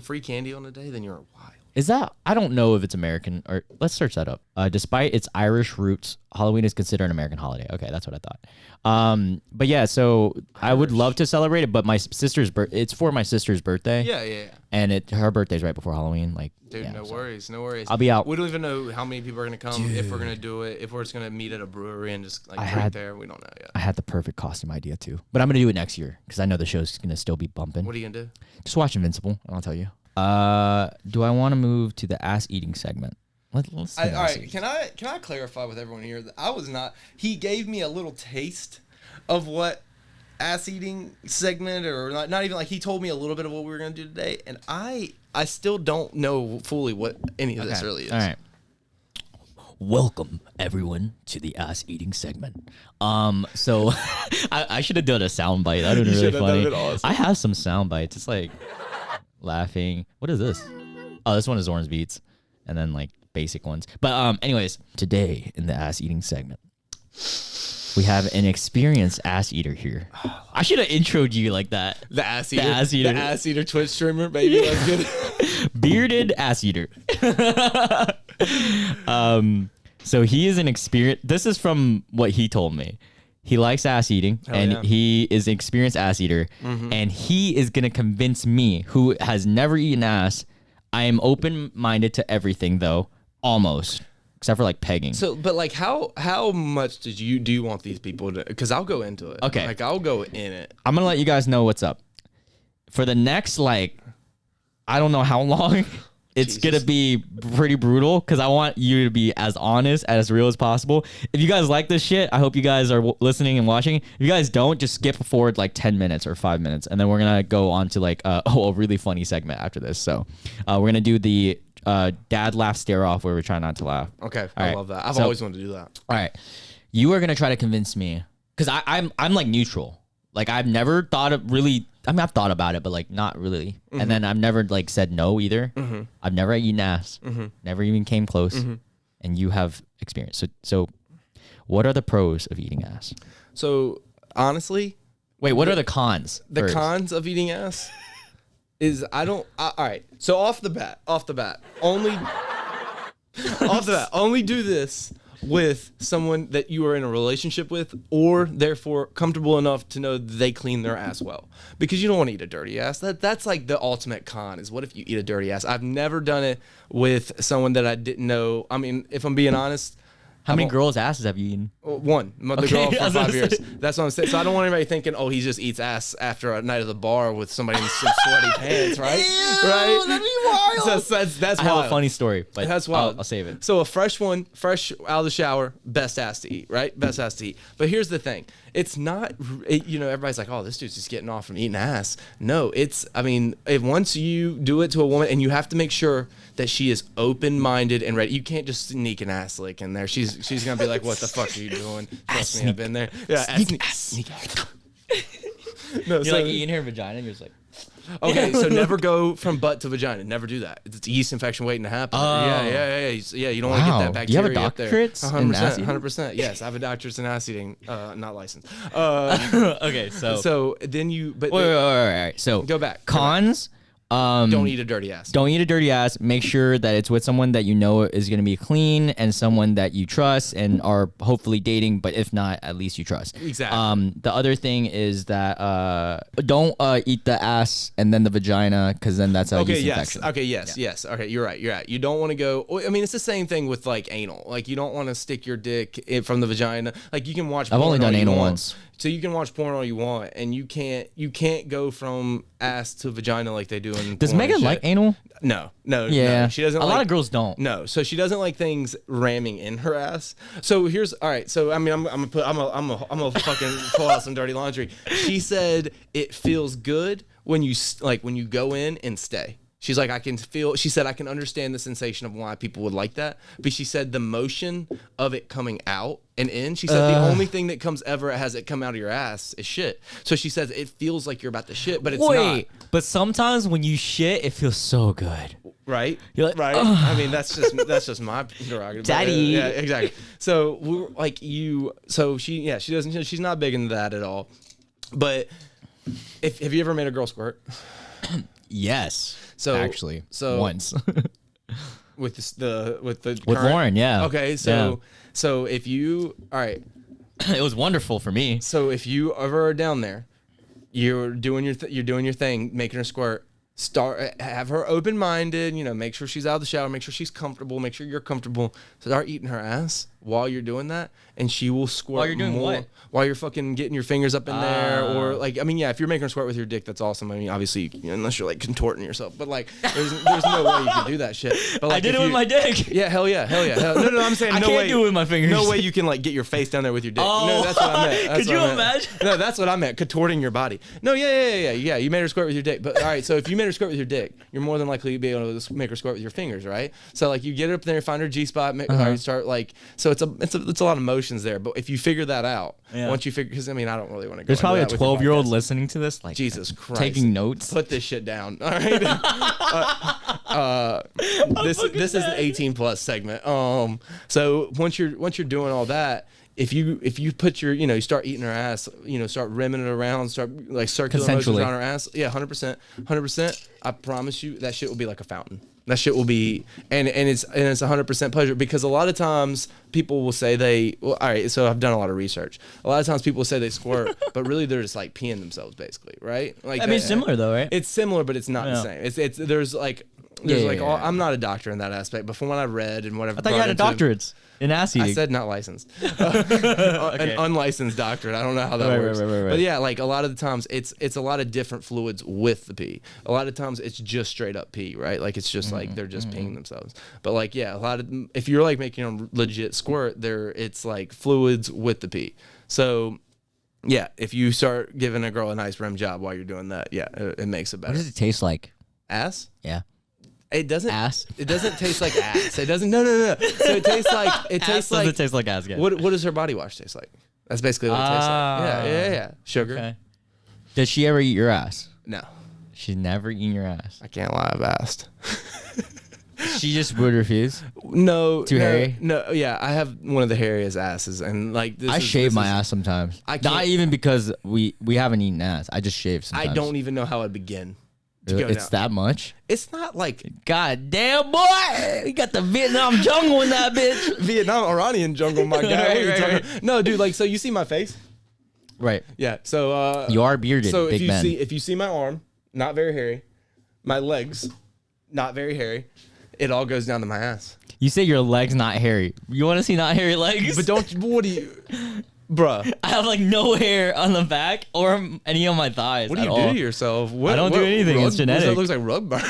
free candy on a day, then you're wild. Is that? I don't know if it's American or let's search that up. Despite its Irish roots, Halloween is considered an American holiday. Okay, that's what I thought. But yeah, so I would love to celebrate it, but my sister's it's for my sister's birthday. Yeah. And her birthday's right before Halloween. Like, dude, yeah, no worries. I'll be out. We don't even know how many people are gonna come, if we're gonna do it, if we're just gonna meet at a brewery and just like drink there. We don't know yet. I had the perfect costume idea too, but I'm gonna do it next year because I know the show's gonna still be bumping. What are you gonna do? Just watch Invincible, and I'll tell you. Do I want to move to the ass eating segment? Let's all right. Can I clarify with everyone here that I was not. He gave me a little taste of what ass eating segment, or not even like he told me a little bit of what we were gonna do today, and I still don't know fully what any of this really is. All right. Welcome everyone to the ass eating segment. So I should have done a sound bite. That would have been really funny. Awesome. I have some sound bites. It's like laughing. What is this? Oh, this one is Orange Beats, and then like basic ones. But anyways, today in the ass eating segment, we have an experienced ass eater here. I should have introed you like that. The ass eater. The ass eater Twitch streamer, baby. Let's get it. Bearded ass eater. So he is an experienced. This is from what he told me. He likes ass eating, he is an experienced ass eater, and he is gonna convince me, who has never eaten ass. I am open-minded to everything, though, almost, except for like pegging. So, but like, how much do you want these people to? Because I'll go into it. Okay, like I'll go in it. I'm gonna let you guys know what's up for the next like, I don't know how long. It's going to be pretty brutal because I want you to be as honest, as real as possible. If you guys like this shit, I hope you guys are listening and watching. If you guys don't, just skip forward like 10 minutes or 5 minutes. And then we're going to go on to like a really funny segment after this. So we're going to do the dad laugh stare off where we're trying not to laugh. Okay. I love that. I've always wanted to do that. All right. You are going to try to convince me because I'm like neutral. Like I've never thought of really. I mean, I've thought about it, but like not really. And then I've never like said no either. I've never eaten ass. Never even came close. And you have experience. So, what are the pros of eating ass? So honestly, wait, what are the cons? The cons of eating ass is all right. So off the bat, only do this with someone that you are in a relationship with, or therefore comfortable enough to know they clean their ass well, because you don't want to eat a dirty ass. That's like the ultimate con is what if you eat a dirty ass? I've never done it with someone that I didn't know. I mean, if I'm being honest, how many girls' asses have you eaten? One. The girl for 5 years. That's what I'm saying. So I don't want anybody thinking, oh, he just eats ass after a night at the bar with somebody in some sweaty pants, right? Ew, right? That'd be wild. That's I wild. have a funny story, but that's wild. I'll save it. So a fresh one, fresh out of the shower, best ass to eat, right? Best ass to eat. But here's the thing. It's not, everybody's like, oh, this dude's just getting off from eating ass. No, once you do it to a woman, and you have to make sure that she is open-minded and ready. You can't just sneak an ass lick in there. She's gonna be like, what the fuck are you doing? Trust me, I've been there. Yeah, sneak. No, you're like eating her vagina, and you're just like, okay, so never go from butt to vagina. Never do that. It's a yeast infection waiting to happen. Yeah. You don't want to get that bacteria. Do you have a up there. doctorate? 100%. Yes, I have a doctorate in ass eating, not licensed. Okay, so then you. But wait. So go back. Cons. Don't eat a dirty ass. Don't eat a dirty ass. Make sure that it's with someone that you know is going to be clean and someone that you trust and are hopefully dating. But if not, at least you trust. Exactly. The other thing is that don't eat the ass and then the vagina, because then that's a yeast infection. Okay. Yes. Okay. You're right. You don't want to go. I mean, it's the same thing with like anal. Like you don't want to stick your dick from the vagina. Like you can watch. I've only done anal once. So you can watch porn all you want, and you can't go from ass to vagina like they do in. Does Megan like anal? No. Yeah, no, she doesn't. A lot of girls don't. No, so she doesn't like things ramming in her ass. So here's all right. So I mean, I'm gonna fucking pull out some dirty laundry. She said it feels good when you go in and stay. She's like, she said, I can understand the sensation of why people would like that. But she said the motion of it coming out and in, she said the only thing that has it come out of your ass is shit. So she says it feels like you're about to shit, but it's not. But sometimes when you shit, it feels so good. Right? You're like, right? I mean, that's just my prerogative. Daddy. Yeah, exactly. So we're like she's not big into that at all. But have you ever made a girl squirt? Yes. So actually, once with Lauren, yeah. Okay, so if you it was wonderful for me. So if you ever are down there, you're doing your thing, making her squirt. Have her open-minded. Make sure she's out of the shower. Make sure she's comfortable. Make sure you're comfortable. Start eating her ass while you're doing that, and she will squirt. While you're doing more, what? While you're fucking getting your fingers up in there, or if you're making her squirt with your dick, that's awesome. I mean, obviously, unless you're like contorting yourself, but like, there's no way you can do that shit. But like, I did it with my dick. Yeah, hell yeah. No, I'm saying I can't do it with my fingers. No way you can like get your face down there with your dick. Oh, no, that's what I meant. Could you imagine? No, that's what I meant. Contorting your body. No, yeah. You made her squirt with your dick, but all right. So if you made her squirt with your dick, you're more than likely to be able to make her squirt with your fingers, right? So like, you get her up there, find her G spot, start like. So it's a lot of motions there, but if you figure that out, once you figure, because I mean, I don't really want to go. There's probably a 12-year-old listening to this, like Jesus Christ, taking notes. Put this shit down. All right. This is an 18+ segment. So once you're doing all that, if you put your, you start eating her ass, start rimming it around, start like circular motions around her ass. Yeah, 100%. I promise you that shit will be like a fountain. That shit will be, and it's 100% pleasure, because a lot of times people will say all right, so I've done a lot of research. A lot of times people say they squirt, but really they're just like peeing themselves basically, right? Like, I mean, it's similar though, right? It's similar, but it's not the same. There's I'm not a doctor in that aspect, but from what I read and whatever. I thought you had a doctorate in ass eating. I said not licensed. An unlicensed doctorate. I don't know how that works. Right. But yeah, like a lot of the times it's a lot of different fluids with the pee. A lot of times it's just straight up pee, right? Like it's just like they're just peeing themselves. But like, yeah, if you're like making a legit squirt, it's like fluids with the pee. So yeah, if you start giving a girl a nice rim job while you're doing that, yeah, it makes it better. What does it taste like? Ass? Yeah. It doesn't. Ass. It doesn't taste like ass. It doesn't. No. So it tastes like. Ass doesn't taste like ass. Guys. What does her body wash taste like? That's basically what it tastes like. Yeah. Sugar. Okay. Does she ever eat your ass? No, She's never eaten your ass. I can't lie. I've asked. She just would refuse. No, Too hairy? No, yeah, I have one of the hairiest asses, and like I shave my ass sometimes. Not even because we haven't eaten ass. I just shave sometimes. I don't even know how I'd begin. It's that much? It's not like God damn, boy! You got the Vietnam jungle in that bitch. Vietnam Iranian jungle, my guy. Right. No, dude, like, so you see my face? Right. Yeah. So you are bearded. So big man. if you see my arm, not very hairy, my legs, not very hairy, it all goes down to my ass. You say your legs not hairy. You want to see not hairy legs? But what do you, bruh? I have like no hair on the back or any of my thighs. What do you do to yourself? I don't do anything. It's genetic. That looks like rug burn.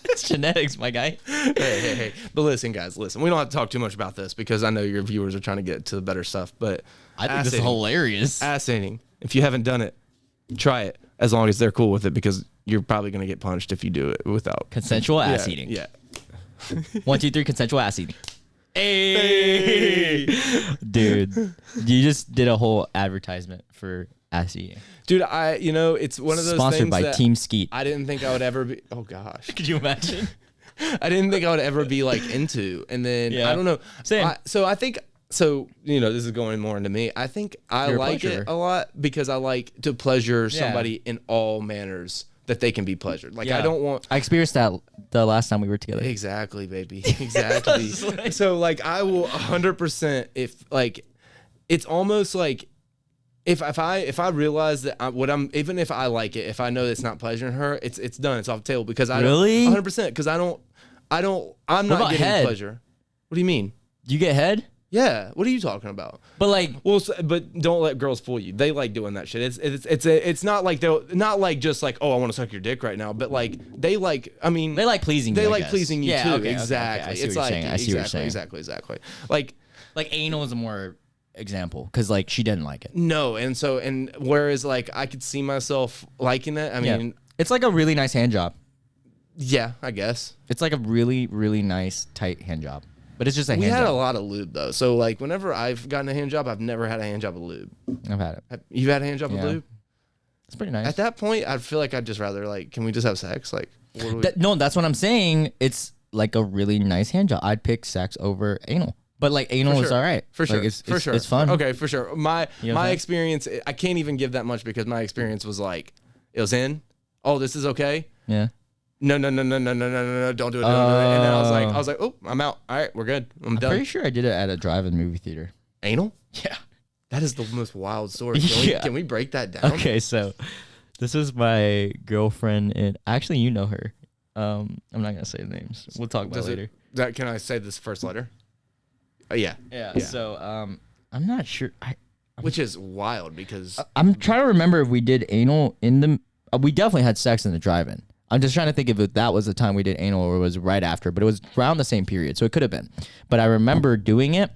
It's genetics, my guy. Hey. But listen, guys, listen. We don't have to talk too much about this because I know your viewers are trying to get to the better stuff. But I think this is hilarious. Ass eating. If you haven't done it, try it. As long as they're cool with it, because you're probably gonna get punched if you do it without consensual ass eating. Yeah. 1, 2, 3. Consensual ass eating. Hey, dude, you just did a whole advertisement for ass eating. Dude, it's one of those sponsored things by that Team Skeet. I didn't think I would ever be. Oh gosh, Could you imagine? I didn't think I would ever be like into, and then I don't know. Same. I think. So, this is going more into me. I think I like it a lot because I like to pleasure somebody in all manners that they can be pleasured. Like, I don't want... I experienced that the last time we were together. Exactly, baby. Exactly. So, like, I will 100% it's almost like if I realize that even if I like it, if I know it's not pleasuring her, it's done. It's off the table because I really? don't... 100% because I'm not getting head? pleasure. What do you mean? You get head? Yeah, what are you talking about? But like, but don't let girls fool you. They like doing that shit. It's not like they're not like just like, oh, I want to suck your dick right now. But like they like, I mean, they like pleasing. They you, like pleasing you too. Okay, exactly. Okay. I see it's what like you're saying. I see what you're saying. Exactly. Like anal is a more example because like she didn't like it. No, and whereas like I could see myself liking it. I mean, it's like a really nice hand job. Yeah, I guess it's like a really really nice tight hand job. But it's just we had a lot of lube though. So like whenever I've gotten a hand job, I've never had a hand job with lube. I've had it. You've had a hand job with lube? It's pretty nice. At that point, I feel like I'd just rather like, can we just have sex? Like, no, that's what I'm saying. It's like a really nice hand job. I'd pick sex over anal. But like anal is all right. For sure. Like, it's fun. Okay, for sure. My experience, I can't even give that much because my experience was like, it was in. Oh, this is okay. Yeah. No, don't do it. Don't do it. And then I was like, oh, I'm out. All right, we're good. I'm done. Pretty sure I did it at a drive-in movie theater. Anal? Yeah. That is the most wild story. Can we break that down? Okay, so this is my girlfriend, and actually, you know her. I'm not gonna say the names. We'll talk about it later. Can I say this first letter? Yeah. So I'm not sure. Which is wild because I'm trying to remember if we did anal in the. We definitely had sex in the drive-in. I'm just trying to think if that was the time we did anal or it was right after, but it was around the same period, so it could have been. But I remember doing it.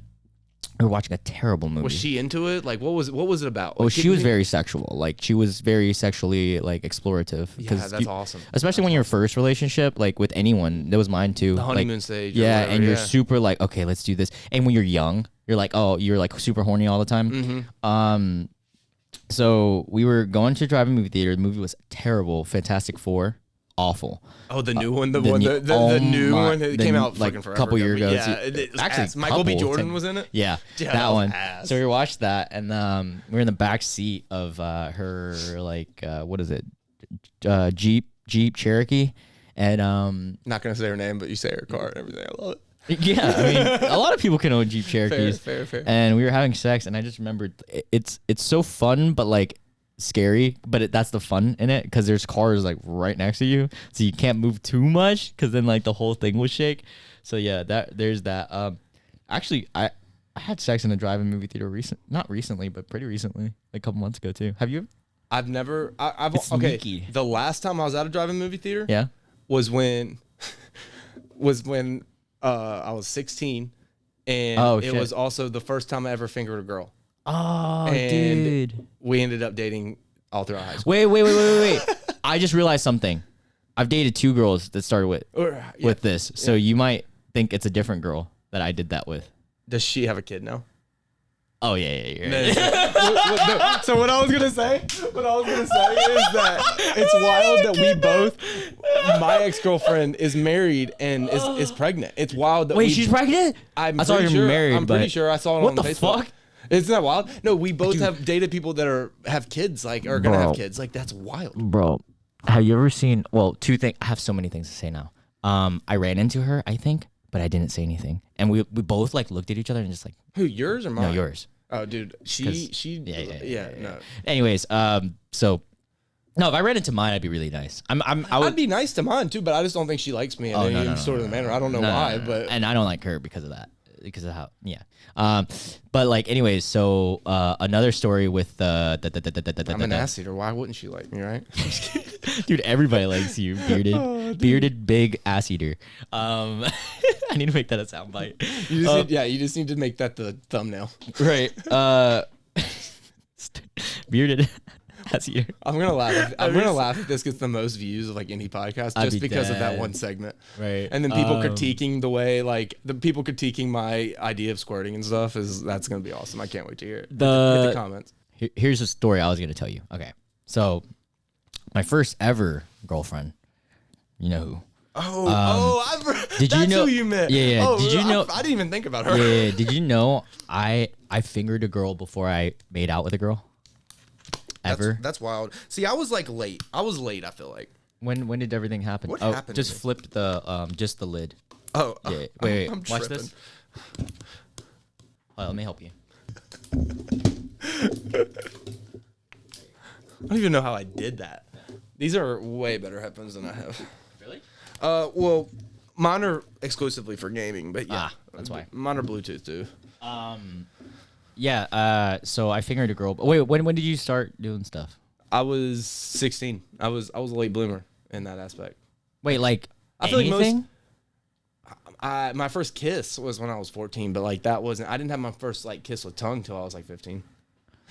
We were watching a terrible movie. Was she into it? Like, what was it about? Oh, she was very sexual. Like, she was very sexually like explorative. Yeah, that's awesome. Especially when your first relationship, like with anyone, that was mine too. The honeymoon stage. Yeah, and you're super like, okay, let's do this. And when you're young, you're like, oh, you're like super horny all the time. Mm-hmm. So we were going to drive a movie theater. The movie was terrible. Fantastic Four. Awful. Oh, the new one, the new one that came out like fucking forever a couple years ago. Yeah, actually, Michael B. Jordan was in it. Yeah, that one. one. Ass. So we watched that, and we were in the back seat of her like what is it, Jeep Cherokee, and not gonna say her name, but you say her car and everything. I love it. Yeah, I mean, a lot of people can own Jeep Cherokees. Fair. And we were having sex, and I just remembered it's so fun, but like scary, but that's the fun in it because there's cars like right next to you, so you can't move too much because then like the whole thing would shake. So yeah, there's that. Actually, I had sex in a drive-in movie theater not recently, but pretty recently, like a couple months ago too. Have you? I've never. I've it's okay. sneaky. The last time I was at a drive-in movie theater, was when I was 16, and it was also the first time I ever fingered a girl. Oh, and dude. We ended up dating all throughout high school. Wait. I just realized something. I've dated 2 girls that started with this. So you might think it's a different girl that I did that with. Does she have a kid now? Oh yeah. So what I was gonna say is that it's wild that we both. My ex-girlfriend is married and is pregnant. It's wild that Wait, she's pregnant? I saw you married. I'm pretty sure I saw it what on the Facebook. Fuck? Isn't that wild? No, we both have dated people that have kids, like are gonna have kids. Like that's wild, bro. Have you ever seen? Well, two things. I have so many things to say now. I ran into her, I think, but I didn't say anything, and we both like looked at each other and just like, who, yours or mine? no, yours. Oh, dude, yeah. No. Anyways, so no, if I ran into mine, I'd be really nice. I'd be nice to mine too, but I just don't think she likes me in any sort of the manner. I don't know why, but and I don't like her because of that. Because of how, yeah. But like, anyways, so another story with I'm an ass eater. Why wouldn't she like me, right? Dude, everybody likes you, bearded big ass eater. I need to make that a soundbite. You just need to make that the thumbnail. Right. Bearded ass eater. I'm gonna laugh. I'm gonna laugh if this gets the most views of like any podcast just because of that one segment. Right. And then people critiquing the way, like the people critiquing my idea of squirting and stuff that's gonna be awesome. I can't wait to hear it. Hit the comments. Here's a story I was gonna tell you. Okay. So my first ever girlfriend, you know who? Did you know who you meant? Yeah. Oh, did you know? I didn't even think about her. Yeah. Did you know I fingered a girl before I made out with a girl? Ever? That's wild. See, I was like late. I feel like. When did everything happen? What happened? Just flipped the just the lid. Oh, yeah. Wait. I'm Watch tripping. this. Let me help you. I don't even know how I did that. These are way better headphones than I have. Really? Well, mine are exclusively for gaming, but yeah, that's why. Mine are Bluetooth too. Yeah. So I fingered a girl. Wait. When did you start doing stuff? I was 16. I was a late bloomer in that aspect. Wait, like I feel anything? like my first kiss was when I was 14, but like that wasn't. I didn't have my first like kiss with tongue till I was like 15.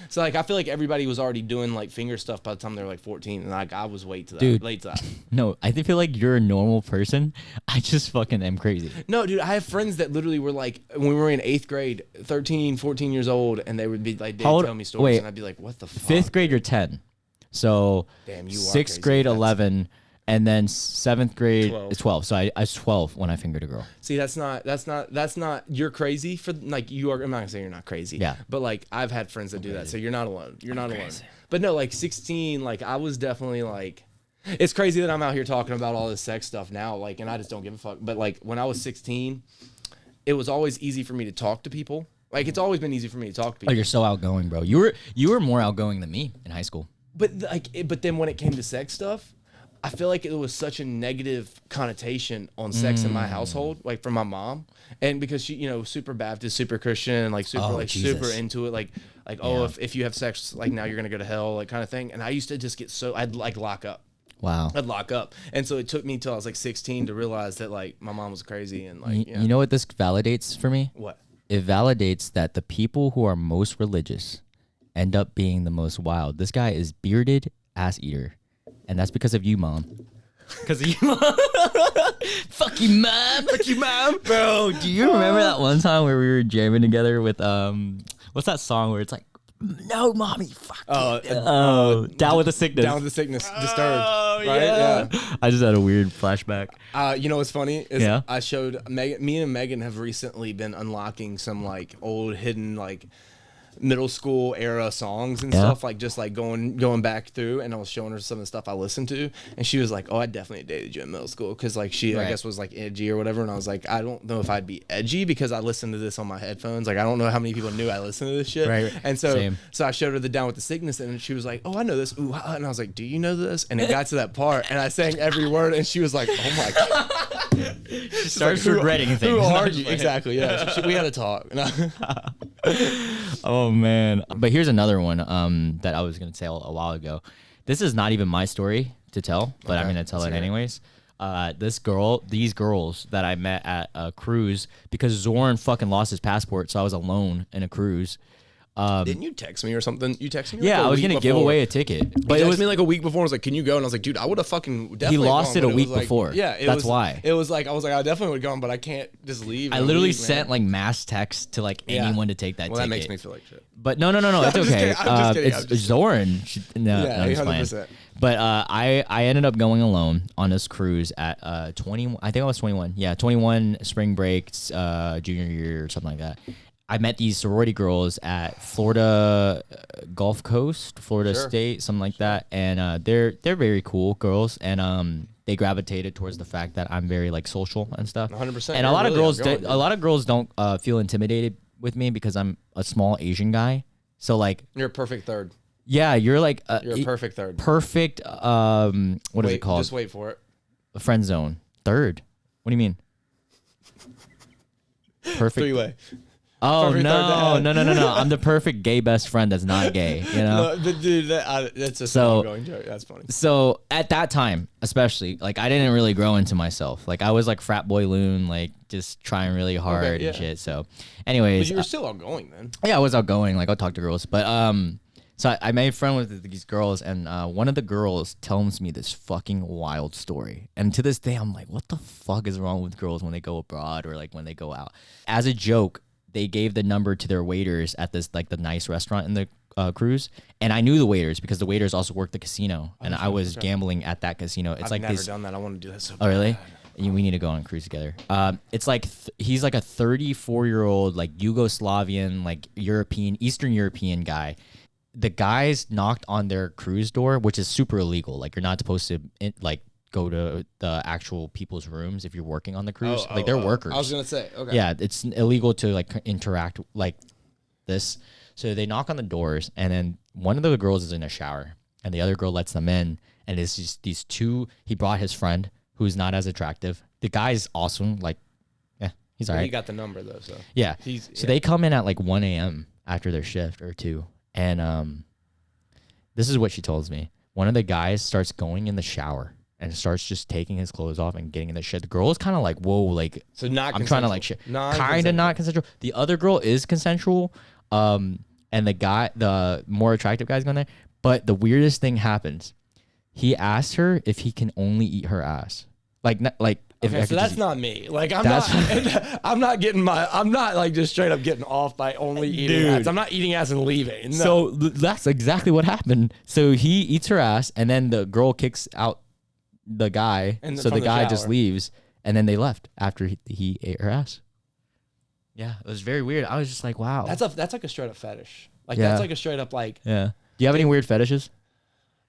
So like I feel like everybody was already doing like finger stuff by the time they were like 14, and like I was late to that. No, I feel like you're a normal person. I just fucking am crazy. No, dude, I have friends that literally were like, when we were in 8th grade, 13, 14 years old, and they would be like, they'd tell me stories, and I'd be like, what the fuck? 5th grade, you're 10. So damn, you are 6th crazy. grade, 11, and then 7th grade 12. is 12. So I was 12 when I fingered a girl. See, that's not, you're crazy for, like, you are, I'm not gonna say you're not crazy. Yeah. But, like, I've had friends that do that, so you're not alone. You're not alone. But no, like, 16, like, I was definitely, like, it's crazy that I'm out here talking about all this sex stuff now, like, and I just don't give a fuck. But, like, when I was 16, it was always easy for me to talk to people. Like, it's always been easy for me to talk to people. Oh, you're so outgoing, bro. You were more outgoing than me in high school. But, like, but then when it came to sex stuff, I feel like it was such a negative connotation on sex in my household, like from my mom, and because she, you know, super Baptist, super Christian, and like super super into it, like if you have sex, like now you're gonna go to hell, like kind of thing. And I used to just get I'd like lock up. Wow. I'd lock up, and so it took me till I was like 16 to realize that like my mom was crazy and like you know what this validates for me? What? It validates that the people who are most religious end up being the most wild. This guy is bearded ass eater. And that's because of you, Mom. Because of you, Mom. Fuck you, Mom. Fuck you, Mom. Bro, do you remember that one time where we were jamming together with, what's that song where it's like, no, Mommy, fuck you. Down with the Sickness. Down with the Sickness. Disturbed. Oh, right? Yeah. I just had a weird flashback. You know what's funny? Is Yeah? I showed, me and Megan have recently been unlocking some like old hidden like middle school era songs and stuff, like just like going back through, and I was showing her some of the stuff I listened to, and she was like, oh, I definitely dated you in middle school, because like she I guess was like edgy or whatever, and I was like, I don't know if I'd be edgy because I listened to this on my headphones, like I don't know how many people knew I listened to this shit, right. And so Same. so I showed her the Down with the Sickness, and she was like, oh, I know this, ooh, and I was like, do you know this? And it got to that part, and I sang every word, and she was like, oh my god. She starts regretting things. Who are you? Exactly, yeah. We had a talk. Oh man. But here's another one that I was gonna tell a while ago. This is not even my story to tell, but I'm gonna tell it anyways. These girls that I met at a cruise, because Zorn fucking lost his passport, so I was alone in a cruise. Didn't you text me or something? You texted me. Yeah, like I was gonna give away a ticket, but it was me like a week before. I was like, "Can you go?" And I was like, "Dude, I would have fucking definitely." He lost gone, it a but week was like, before. Yeah, That's why. It was like I was like, I definitely would have gone, but I can't just leave. I literally sent like mass texts to like anyone to take that Well, ticket. that makes me feel like shit. But no, it's I'm just okay. kidding, I'm just kidding, It's Zoran. No, Yeah, I'm just playing. 100%. But I ended up going alone on this cruise at 21. I think I was 21. Yeah, 21 spring breaks, junior year or something like that. I met these sorority girls at Florida Gulf Coast, Florida State, something like that, and they're very cool girls, and they gravitated towards the fact that I'm very like social and stuff. 100%. And a lot of girls don't feel intimidated with me because I'm a small Asian guy. So like You're a perfect third. yeah, you're like You're a perfect third. perfect. What is it called? Just wait for it. A friend zone. Third. What do you mean? Perfect. Three-way. Oh Perfect no. third. I'm the perfect gay best friend that's not gay. You know. No, dude, that's a So- ongoing joke. That's funny. So at that time, especially, like I didn't really grow into myself. Like I was like frat boy loon, like just trying really hard yeah. and shit. So, anyways, But you were still outgoing then. yeah, I was outgoing. Like I'll talk to girls, but so I made a friend with these girls, and one of the girls tells me this fucking wild story. And to this day, I'm like, what the fuck is wrong with girls when they go abroad or like when they go out? As a joke, they gave the number to their waiters at this like the nice restaurant in the cruise, and I knew the waiters because the waiters also worked the casino, and I was gambling at that casino. It's I've like never this. done that. I want to do that so bad. Oh really? We need to go on a cruise together. It's like he's like a 34-year-old like Yugoslavian, like Eastern European guy. The guys knocked on their cruise door, which is super illegal. Like you're not supposed to like go to the actual people's rooms if you're working on the cruise. Like they're workers. I was gonna say, okay. Yeah, it's illegal to like interact like this. So they knock on the doors, and then one of the girls is in a shower, and the other girl lets them in. And it's just these two. He brought his friend, who's not as attractive. The guy's awesome. Like, yeah, he's alright. He got the number though, so Yeah. So they come in at like 1 a.m. after their shift or 2, and this is what she tells me. One of the guys starts going in the shower and starts just taking his clothes off and getting in the shit. The girl is kind of like, whoa, like So not I'm trying to like shit. Kind of not consensual. The other girl is consensual. And the more attractive guy's going there. But the weirdest thing happens. He asked her if he can only eat her ass. Like if I Okay, so could that's just- not me. Like I'm That's- I'm not like just straight up getting off by only eating Dude. ass. I'm not eating ass and leaving. No. So that's exactly what happened. So he eats her ass, and then the girl kicks out the guy. And So from the the guy just shower. leaves, and then they left after he ate her ass. Yeah, it was very weird. I was just like, wow. that's like a straight up fetish. Like Yeah. that's like a straight up like Yeah. Do you have any weird fetishes?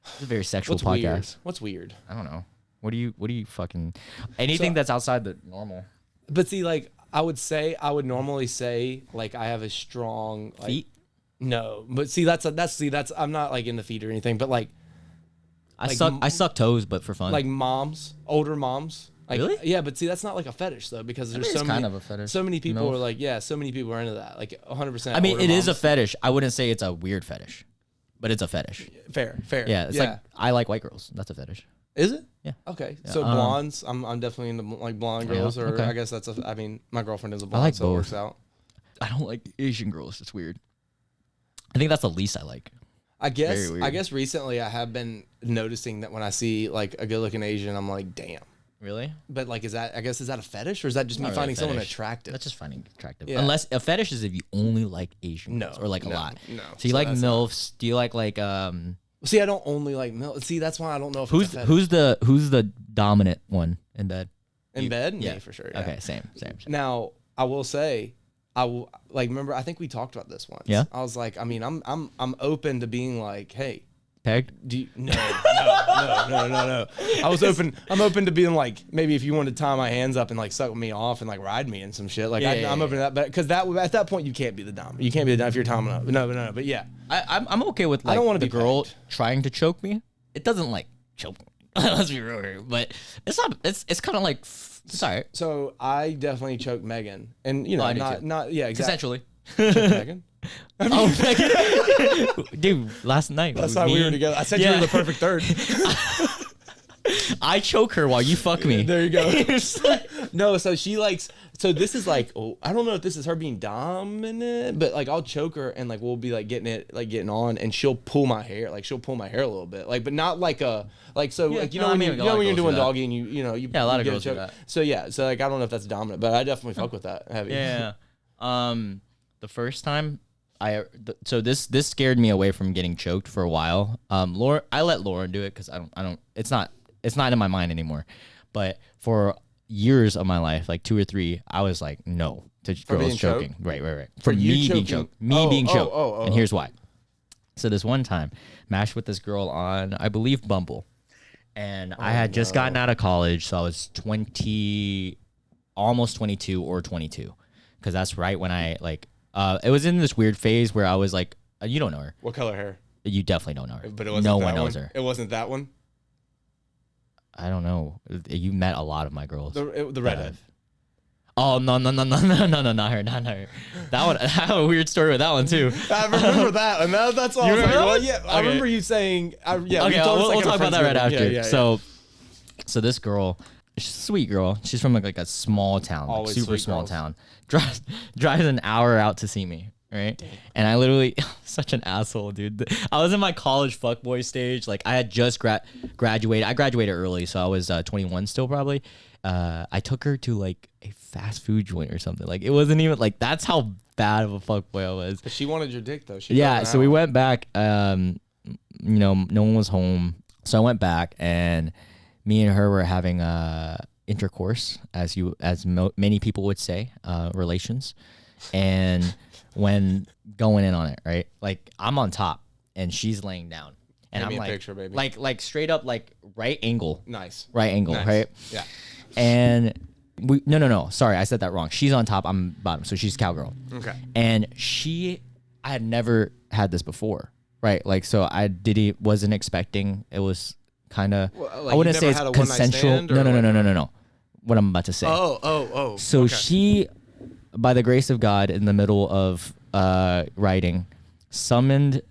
It's a very sexual what's podcast. weird? What's weird? I don't know. What do you fucking anything So- that's outside the normal But see, like I would normally say like I have a strong like, feet? No, but see that's I'm not like into feet or anything, but like I suck toes, but for fun. like moms, older moms. Like, Really? Yeah, but see that's not like a fetish though because there's mean, so it's many kind of a fetish. So many people No. are like so many people are into that like 100%. I mean, older it is a moms. fetish. I wouldn't say it's a weird fetish, but it's a fetish. fair. Yeah, it's like I like white girls. That's a fetish. Is it? Yeah. Okay. So blondes, I'm definitely into like blonde girls, or okay. I guess I mean, my girlfriend is a blonde, like so it both. works out. I don't like Asian girls. It's weird. I think that's the least I like. I Very weird. guess recently I have been noticing that when I see like a good-looking Asian, I'm like, damn. Really? But like, is that a fetish, or is that just me Not really finding a someone fetish. attractive? That's just finding attractive. Yeah. Unless a fetish is if you only like Asian No, girls or like a no, lot. no. So you So like that's MILFs? Do you like See, I don't only like milk. See, that's why I don't know if who's it's a fetish. who's the dominant one in bed? in bed. Yeah, Me for sure. Yeah. Okay, same. Now, I will say, I will like remember. I think we talked about this once. Yeah. I was like, I mean, I'm open to being like, hey, Pegged? do you, no. I was open. I'm open to being like, maybe if you wanted to tie my hands up and like suck me off and like ride me and some shit. Like I'm open to that, but because at that point you can't be the dom. You can't be the dom if you're tying me up. No. But yeah, I'm okay with like don't wanna the be girl pegged. trying to choke me. It doesn't like choke me. Let's be real here, but it's not. It's kind of like it's alright. so I definitely choked Megan, and you know, I did too. not yeah, exactly. Consensually. Choked Megan. Oh, dude! Last night. That's why we were together. I said you were the perfect third. I choke her while you fuck me. There you go. No, so she likes. So this is like, I don't know if this is her being dominant, but like I'll choke her and like we'll be like getting on, and she'll pull my hair, like she'll pull my hair a little bit, like but not like a like so Yeah, like you no, know I when mean, you a know lot of when you're girls doing do that. doggy and you Yeah, a lot of get girls do choke. that. So yeah, so like I don't know if that's dominant, but I definitely fuck with that heavy. Yeah. The first time so this scared me away from getting choked for a while. I let Lauren do it because I don't it's not in my mind anymore. But for years of my life, like 2 or 3, I was like no to girls choking. Right. For me being choked. Being choked. And here's why. So this one time, mashed with this girl on, I believe, Bumble. And I had just gotten out of college, so I was 20, almost 22 or 22. Because that's right when I, like, it was in this weird phase where I was like, you don't know her. What color hair? You definitely don't know her. But it wasn't no that one knows her. It wasn't that one? I don't know. You met a lot of my girls. The redhead. Oh, no, not her. That one, I have a weird story with that one, too. I remember that, and that's all. I was like, well, yeah, I remember you saying, yeah. Okay, we'll talk about that right after. Yeah. So this girl, she's a sweet girl. She's from like a small town, like super small town. Drives an hour out to see me, right? Damn. And I literally, such an asshole, dude. I was in my college fuckboy stage. Like I had just graduated. I graduated early, so I was 21 still probably. I took her to like a fast food joint or something. Like it wasn't even like that's how bad of a fuckboy I was. But she wanted your dick though. So we went back. No one was home, so I went back, and me and her were having intercourse, as many people would say, relations, and when going in on it, right? Like I'm on top and she's laying down, and I'm like, picture, baby. like straight up like right angle, nice, right? Yeah. And no, sorry, I said that wrong. She's on top, I'm bottom, so she's cowgirl. Okay. And I had never had this before, right? Like, so wasn't expecting. It was kind of, I wouldn't say it's consensual. No. What I'm about to say. Oh. So okay. She, by the grace of God, in the middle of writing, summoned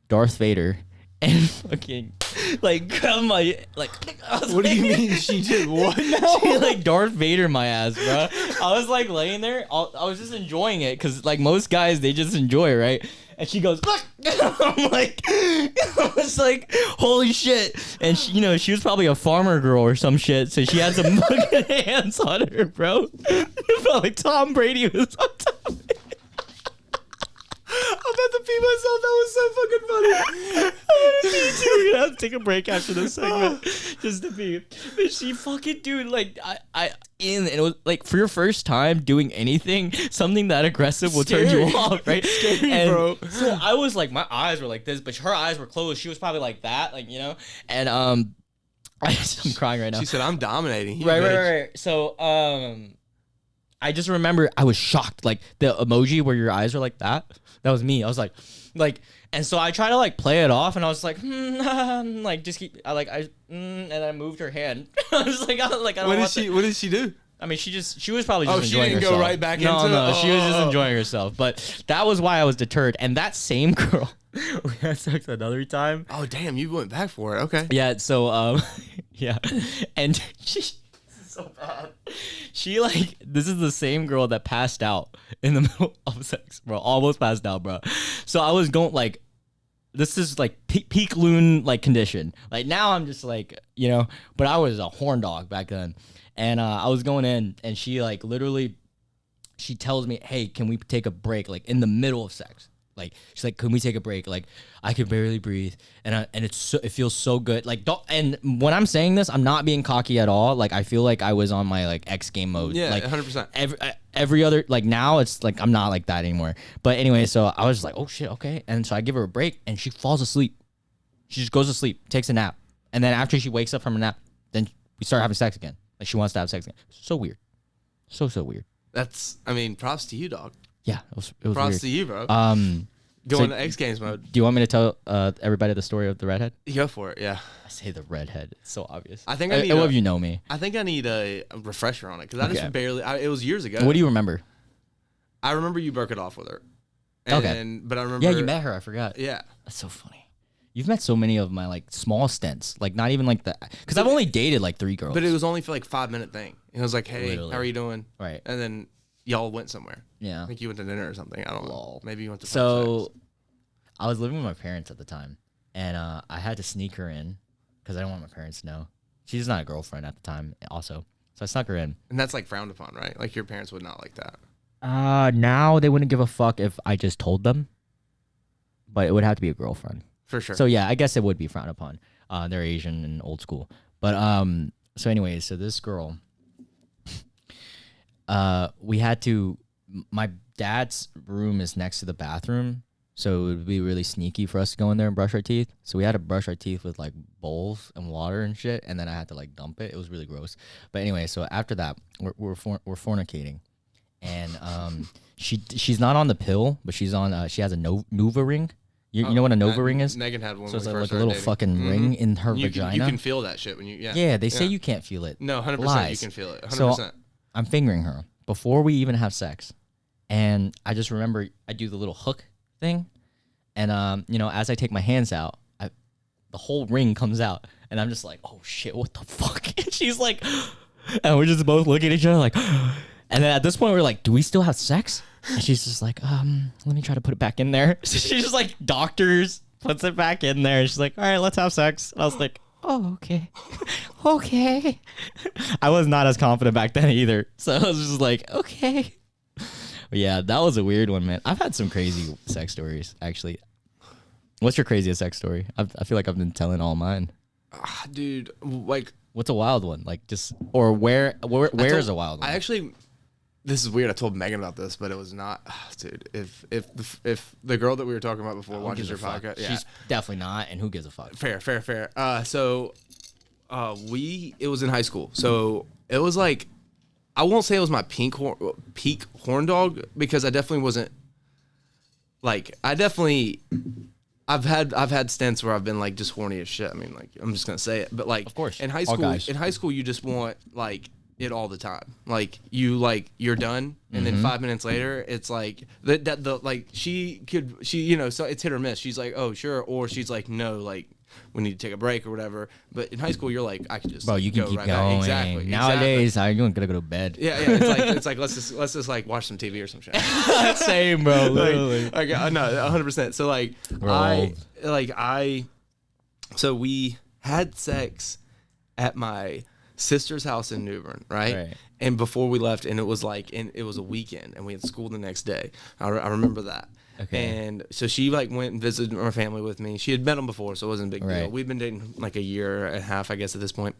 Darth Vader and fucking like grabbed my like. What do you mean she did what now? She like Darth Vader my ass, bro. I was like laying there. I was just enjoying it because like most guys, they just enjoy it, right? And she goes, look. I'm like, I was like, holy shit. And she, she was probably a farmer girl or some shit. So she had some fucking hands on her, bro. It felt like Tom Brady was on top of it. I'm about to pee myself. That was so fucking funny. Me too. We're gonna have to take a break after this segment just to pee. But she fucking, dude, like and it was like for your first time doing anything, something that aggressive will turn you off, right? Scary, bro. So I was like, my eyes were like this, but her eyes were closed. She was probably like that, like and I'm crying right now. She said, "I'm dominating." Right. So I just remember I was shocked, like the emoji where your eyes are like that. That was me. I was like, and so I try to like play it off, and I was like, like just keep, and I moved her hand. I was like, I don't. What did she do? I mean, she was probably just enjoying herself. She didn't go right back into it? No, she was just enjoying herself. But that was why I was deterred. And that same girl, we had sex another time. Oh damn, you went back for it. Okay. Yeah. So yeah, and she. So bad. She this is the same girl that passed out in the middle of sex, bro. Almost passed out, bro. So I was going this is like peak loon condition. Like now I'm just but I was a horn dog back then, and I was going in, and she literally, she tells me, hey, can we take a break in the middle of sex? Like she's like, can we take a break? Like I could barely breathe, and it feels so good. And when I'm saying this, I'm not being cocky at all. Like I feel like I was on my X game mode. Yeah, 100%. Every other now it's I'm not like that anymore. But anyway, so I was just like, oh shit, okay. And so I give her a break, and she falls asleep. She just goes to sleep, takes a nap, and then after she wakes up from a nap, then we start having sex again. Like she wants to have sex again. So weird, so weird. Props to you, dog. Yeah, it was props weird. to you, bro. Going to X Games mode. Do you want me to tell everybody the story of the redhead? Go for it, yeah. I say the redhead. It's so obvious. I think I need you know me. I think I need a refresher on it because I just barely. It was years ago. What do you remember? I remember you broke it off with her. Okay. But I remember. Yeah, you met her. I forgot. Yeah. That's so funny. You've met so many of my like small stints, like not even like the, because I've only dated like 3 girls. But it was only for like 5-minute thing. It was like, hey, Literally. how are you doing? Right. And then y'all went somewhere. Yeah. I think you went to dinner or something. I don't know. Maybe you went to. So, I was living with my parents at the time, and I had to sneak her in because I didn't want my parents to know. She's not a girlfriend at the time, also. So I snuck her in. And that's like frowned upon, right? Like your parents would not like that. Now they wouldn't give a fuck if I just told them, but it would have to be a girlfriend. For sure. So yeah, I guess it would be frowned upon. They're Asian and old school. But so anyways, so this girl, we had to. My dad's room is next to the bathroom, so it would be really sneaky for us to go in there and brush our teeth. So we had to brush our teeth with like bowls and water and shit, and then I had to like dump it. It was really gross. But anyway, so after that, we're fornicating, and she's not on the pill, but she's on. She has a Nuva ring. You know what a Nova ring is? Megan had one. So it's when we like first a little started fucking ring in her vagina. You can feel that shit when you. Yeah. Yeah, they say you can't feel it. No, 100%. You can feel it. 100%. So I'm fingering her before we even have sex, and I just remember I do the little hook thing, and as I take my hands out, the whole ring comes out, and I'm just like, oh shit, what the fuck? And she's like, and we're just both looking at each other like, and then at this point we're like, do we still have sex? And she's just like, let me try to put it back in there. So she's just like, doctors, puts it back in there. And she's like, all right, let's have sex. And I was like, oh, okay. Okay. I was not as confident back then either. So I was just like, okay. But yeah, that was a weird one, man. I've had some crazy sex stories, actually. What's your craziest sex story? I feel like I've been telling all mine. Dude, like. What's a wild one? Like just, or where is a wild one? I actually. This is weird. I told Megan about this, but it was not, dude. If the girl that we were talking about before watches your podcast, yeah, she's definitely not. And who gives a fuck? Fair. It was in high school, so it was like, I won't say it was my peak horn dog because I definitely wasn't. Like I've had stints where I've been like just horny as shit. I mean, like I'm just gonna say it, but like of course in high school you just want like it all the time. Like you're done, and then 5 minutes later it's like so it's hit or miss. She's like, oh sure, or she's like, no, like we need to take a break or whatever. But in high school you're like, I can just you can keep going. Exactly. Nowadays I'm gonna go to bed. Yeah. It's like let's just like watch some TV or some shit. Same, bro. Literally. No, 100%. So like so we had sex at my sister's house in New Bern, right? And before we left, and it was a weekend, and we had school the next day. I remember that. Okay. And so she like went and visited our family with me. She had met them before, so it wasn't a big deal. We'd been dating like a year and a half, I guess, at this point.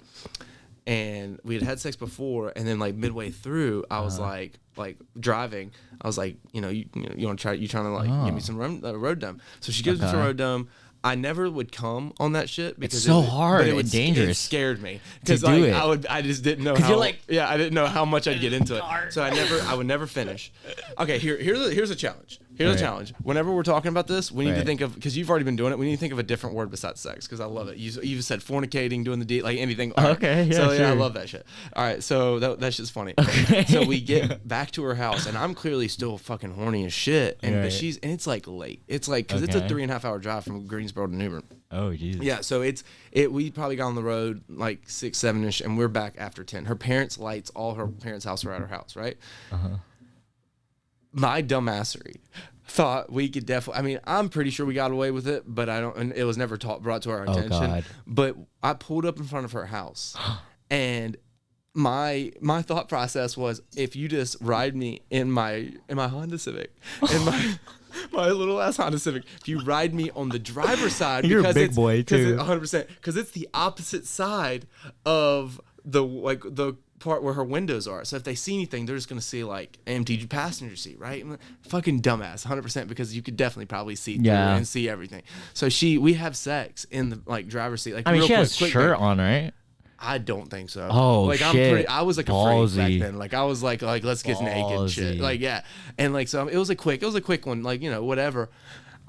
And we had sex before, and then like midway through, I was like driving. I was like, you want to try? You trying to like give me some road dumb? So she gives me some road dumb. I never would come on that shit because it's so hard and dangerous. It scared me because I just didn't know how. I didn't know how much I'd get into it. So I would never finish. Okay, here's a challenge. Here's a challenge. Whenever we're talking about this, we need to think of, because you've already been doing it, we need to think of a different word besides sex, because I love it. You said fornicating, doing the deed, like anything. Okay, yeah, I love that shit. All right, so that shit's funny. Okay. So we get back to her house, and I'm clearly still fucking horny as shit, and but it's like late. It's like, because it's a 3.5 hour drive from Greensboro to New Bern. Oh Jesus. Yeah, so we probably got on the road like 6, 7ish, and we're back after 10. Her parents' lights, all her parents' house were at her house, right? My dumbassery thought we could definitely. I mean, I'm pretty sure we got away with it, but I don't. And it was never brought to our attention. God. But I pulled up in front of her house, and my thought process was, if you just ride me in my Honda Civic, in my little ass Honda Civic, if you ride me on the driver's side, you're because a big boy too, 100%, because it's the opposite side of the part where her windows are. So if they see anything, they're just gonna see like empty passenger seat, right? Fucking dumbass, 100%, because you could definitely probably see through and see everything. So we have sex in the like driver's seat. Like, I mean, real she has shirt on, right? I don't think so. Oh, like, shit. I was like a freak back then. Like I was like let's get naked and shit. Like yeah, and like so it was a quick one. Like whatever.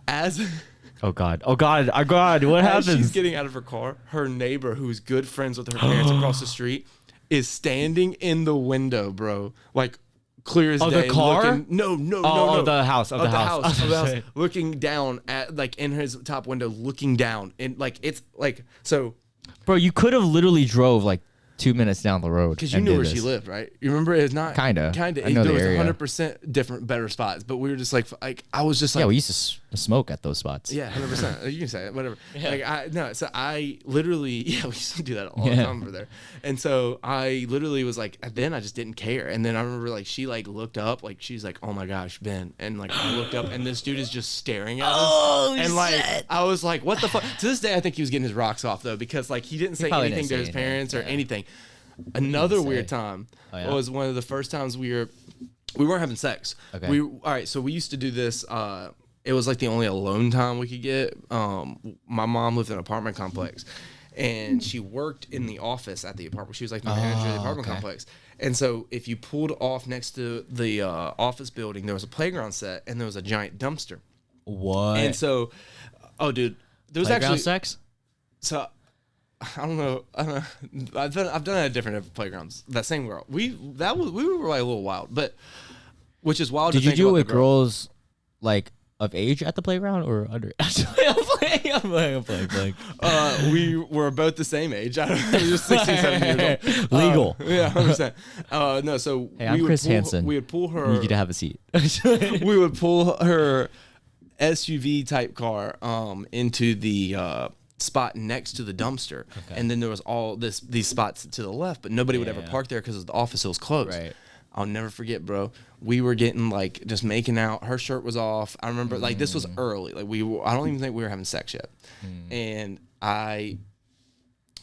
Oh God! What happens? She's getting out of her car. Her neighbor, who's good friends with her parents across the street, is standing in the window, bro. Like clear as Oh, day. the car? No. The house. Of the house. Of the house. Looking down at like in his top window, looking down, and like it's like so. Bro, you could have literally drove like 2 minutes down the road. Because you knew where she lived, right? You remember it's not Kinda. I There know the was area. 100% different, better spots, but we were just like I was just like, Yeah, we used to smoke at those spots. yeah, 100%. You can say it, whatever. Like so I literally, we used to do that all the time over there, and so I literally was like, then I just didn't care, and then I remember like she like looked up, like she's like, oh my gosh, Ben, and like I looked up, and this dude is just staring at us, and like I was like, what the fuck? To this day, I think he was getting his rocks off though, because like he didn't say anything to his parents or anything. Another weird time was one of the first times we weren't having sex. Okay. All right, so we used to do this. It was like the only alone time we could get. My mom lived in an apartment complex, and she worked in the office at the apartment. She was like the manager of the apartment complex. And so if you pulled off next to the office building, there was a playground set, and there was a giant dumpster. What? And so, oh, dude, there was Playground actually sex? So. I don't know. I've done it at different playgrounds. That same girl. We were like a little wild, but which is wild. Did to you think do it about with the girl. girls like of age at the playground or under? I'm playing. We were both the same age. I don't know. We were 16, 17 years old. Legal. Yeah, 100%. No, so Hey, I'm Chris Hansen. We would pull her. You get to have a seat. We would pull her SUV type car into the spot next to the dumpster, and then there was all these spots to the left, but nobody would ever park there because the office was closed. Right. I'll never forget, bro. We were getting like just making out. Her shirt was off. I remember like this was early. Like I don't even think we were having sex yet. And I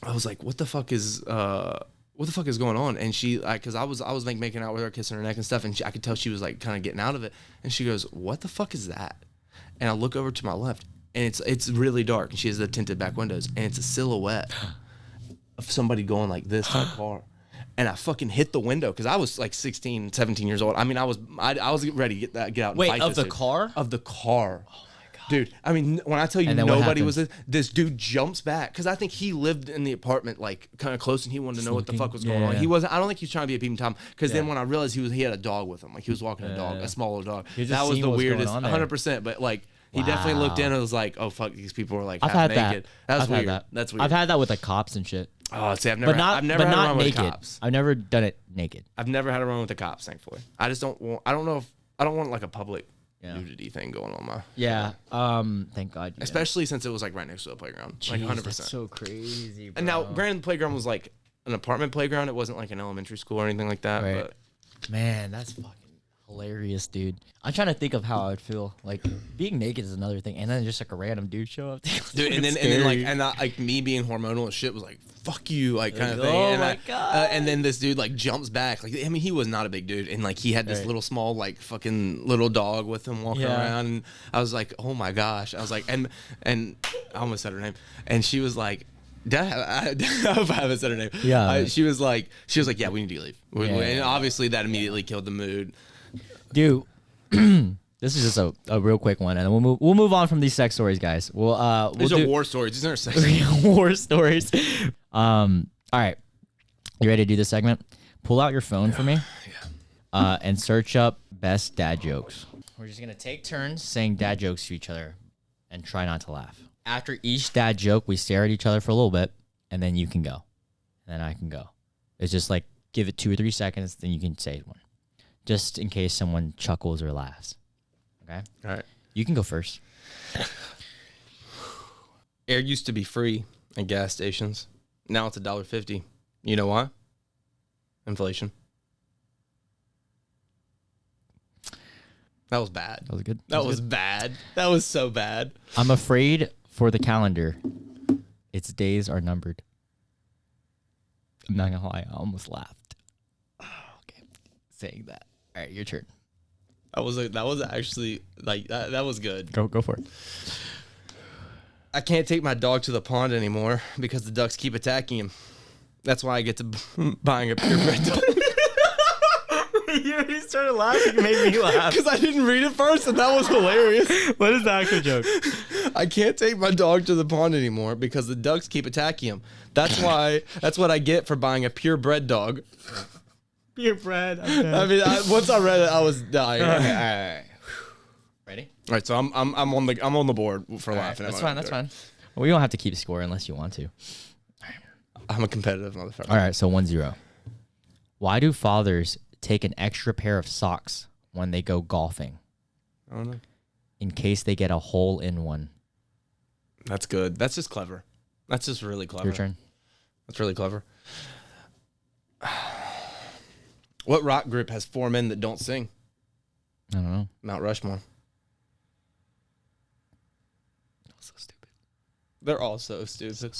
was like, what the fuck is going on? And she because I was like making out with her, kissing her neck and stuff, and I could tell she was like kind of getting out of it. And she goes, what the fuck is that? And I look over to my left, and it's really dark, and she has the tinted back windows, and it's a silhouette of somebody going like this to the car. And I fucking hit the window because I was like 16, 17 years old. I mean, I was ready to get out and Wait, fight of this the dude. car? Of the car. Oh my God. Dude, I mean, when I tell you And then what nobody was happens? this dude jumps back because I think he lived in the apartment like kind of close, and he wanted to know what the fuck was going on. Yeah. He wasn't. I don't think he was trying to be a peeping Tom because then when I realized he had a dog with him, like he was walking a dog, a smaller dog. He just That was seen the what's going weirdest, on there. 100%. But like he definitely looked in and was like, oh fuck, these people are like I've half had naked. that. That's I've weird. had that. That's weird. I've had that with like cops and shit. Oh, see, I've never But had not a run with naked. cops. I've never done it naked. I've never had a run with the cops, thankfully. I just don't want. I don't know if I don't want like a public Yeah. nudity thing going on my. Yeah. Thank God. Yeah. Especially since it was like right next to the playground, like Jeez, 100%. That's so crazy. Bro. And now, granted, the playground was like an apartment playground. It wasn't like an elementary school or anything like that. Right. But Man, that's fucking hilarious, dude. I'm trying to think of how I'd feel. Like being naked is another thing, and then just like a random dude show up. dude, and then like me being hormonal and shit was like fuck you, like kind of thing. Oh And my God. And then this dude like jumps back. Like I mean, he was not a big dude, and like he had this Right. little small like fucking little dog with him walking Yeah. around. And I was like, oh my gosh. I was like, and I almost said her name, and she was like. I hope I haven't said her name. Yeah. She was like, yeah, we need to leave. Yeah. And obviously that immediately killed the mood. Dude, this is just a real quick one, and then we'll move on from these sex stories, guys. We'll These do are war stories. These aren't sex. war stories. All right, you ready to do this segment? Pull out your phone for me, and search up best dad jokes. We're just gonna take turns saying dad jokes to each other, and try not to laugh. After each dad joke, we stare at each other for a little bit, and then you can go, and then I can go. It's just like give it 2 or 3 seconds, then you can say one, just in case someone chuckles or laughs. Okay. All right. You can go first. Air used to be free at gas stations. Now it's $1.50. You know why? Inflation. That was bad. That was good. That was bad. That was so bad. I'm afraid for the calendar, its days are numbered. I'm not gonna lie, I almost laughed. Okay, saying that. All right, your turn. That was actually like that was good. Go for it. I can't take my dog to the pond anymore because the ducks keep attacking him. That's why I get to buying a purebred dog. You started laughing. You made me laugh. Because I didn't read it first, and that was hilarious. What is the actual joke? I can't take my dog to the pond anymore because the ducks keep attacking him. That's what I get for buying a purebred dog. Purebred. I mean, once I read it, I was dying. All right. Ready? All right, so I'm on the board for laughing. That's fine. That's fine. Well, we don't have to keep score unless you want to. I'm a competitive motherfucker. All right, so 1-0. Why do fathers take an extra pair of socks when they go golfing? I don't know. In case they get a hole in one. That's good. That's just clever. That's just really clever. Your turn. That's really clever. What rock group has 4 men that don't sing? I don't know. Mount Rushmore. So stupid. They're all so stupid.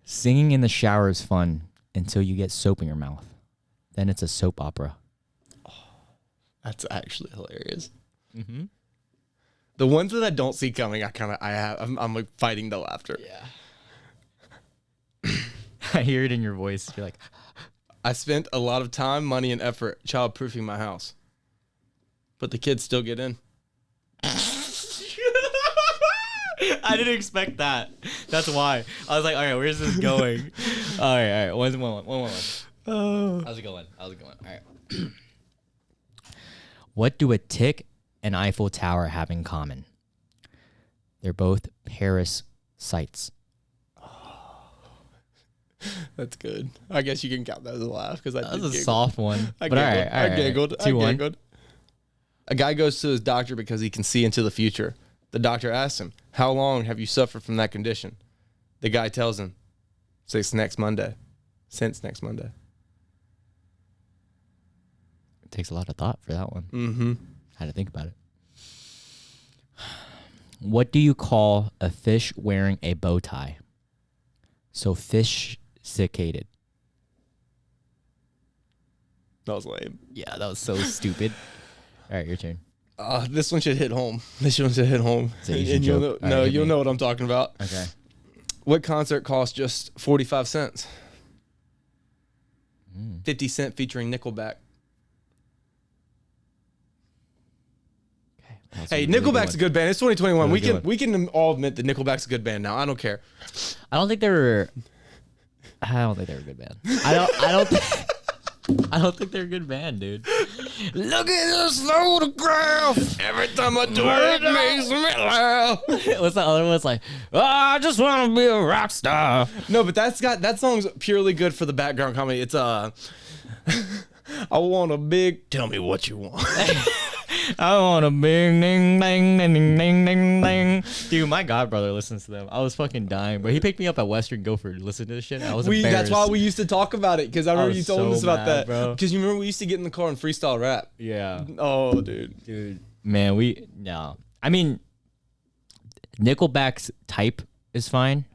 Singing in the shower is fun until you get soap in your mouth. Then it's a soap opera. That's actually hilarious. Mm-hmm. The ones that I don't see coming, I'm like fighting the laughter. Yeah. I hear it in your voice. You're like, I spent a lot of time, money, and effort childproofing my house, but the kids still get in. I didn't expect that. That's why. I was like, all right, where's this going? All right. One. Oh. How's it going? All right. What do a tick and Eiffel Tower have in common? They're both Paris sites. That's good. I guess you can count that as a laugh because That was a soft one. I But all right. I giggled. 2-1. A guy goes to his doctor because he can see into the future. The doctor asks him, "How long have you suffered from that condition?" The guy tells him, Since next Monday. It takes a lot of thought for that one. Mm-hmm. Had to think about it. What do you call a fish wearing a bow tie? Sophisticated. That was lame. Yeah, that was so stupid. All right, your turn. This one should hit home. It's an Asian joke. You'll know what I'm talking about. Okay. What concert costs just 45 cents? 50 Cent featuring Nickelback. Hey, Nickelback's a good band. It's 2021. We can all admit that Nickelback's a good band now. I don't care. I don't think they were a good band. I don't think they're a good band, dude. Look at this photograph. Every time I do it, it makes me laugh. What's the other one? It's like, I just want to be a rock star. No, but that song's purely good for the background comedy. It's I want a big. Tell me what you want. I want a big ding ding ding ding ding ding ding. Dude, my godbrother listens to them. I was fucking dying, but he picked me up at Western Guilford to listen to this shit. I was embarrassed. That's why we used to talk about it because I remember you told us about that. Because you remember we used to get in the car and freestyle rap. Yeah. Oh, dude. Man, no. I mean, Nickelback's type is fine,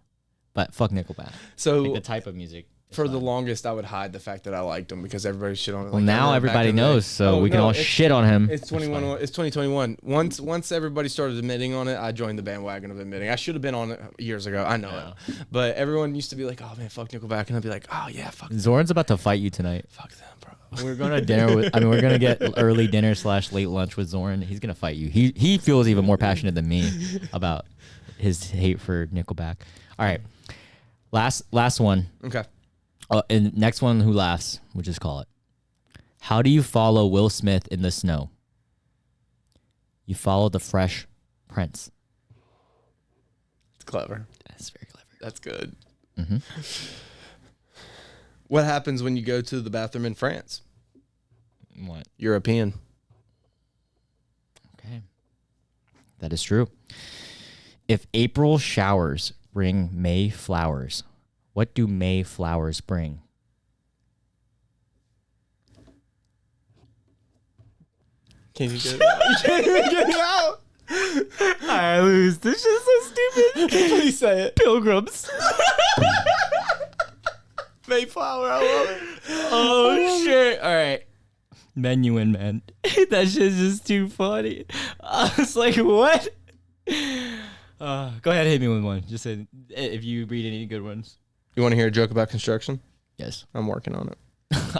but fuck Nickelback. So like the type of music. For the longest, I would hide the fact that I liked him because everybody shit on it. Well, now everybody knows, so we can all shit on him. It's 2021. Once everybody started admitting on it, I joined the bandwagon of admitting. I should have been on it years ago. I know it. But everyone used to be like, "Oh man, fuck Nickelback," and I'd be like, "Oh yeah, fuck." Zorn's about to fight you tonight. Fuck them, bro. We're going to dinner we're going to get early dinner / late lunch with Zorn. He's going to fight you. He feels even more passionate than me about his hate for Nickelback. All right. Last one. Okay. And next one, who laughs? We'll just call it. How do you follow Will Smith in the snow? You follow the Fresh Prince. It's clever. That's very clever. That's good. Mm-hmm. What happens when you go to the bathroom in France? What? European. Okay. That is true. If April showers bring May flowers, what do May flowers bring? Can you get it out? You can't even get it out. I lose. This is so stupid. Please say it. Pilgrims. Mayflower, I love it. Oh, shit. All right. Menuing, man. That shit's just too funny. I was like, what? Go ahead, hit me with one. Just say if you read any good ones. You want to hear a joke about construction? Yes. I'm working on it.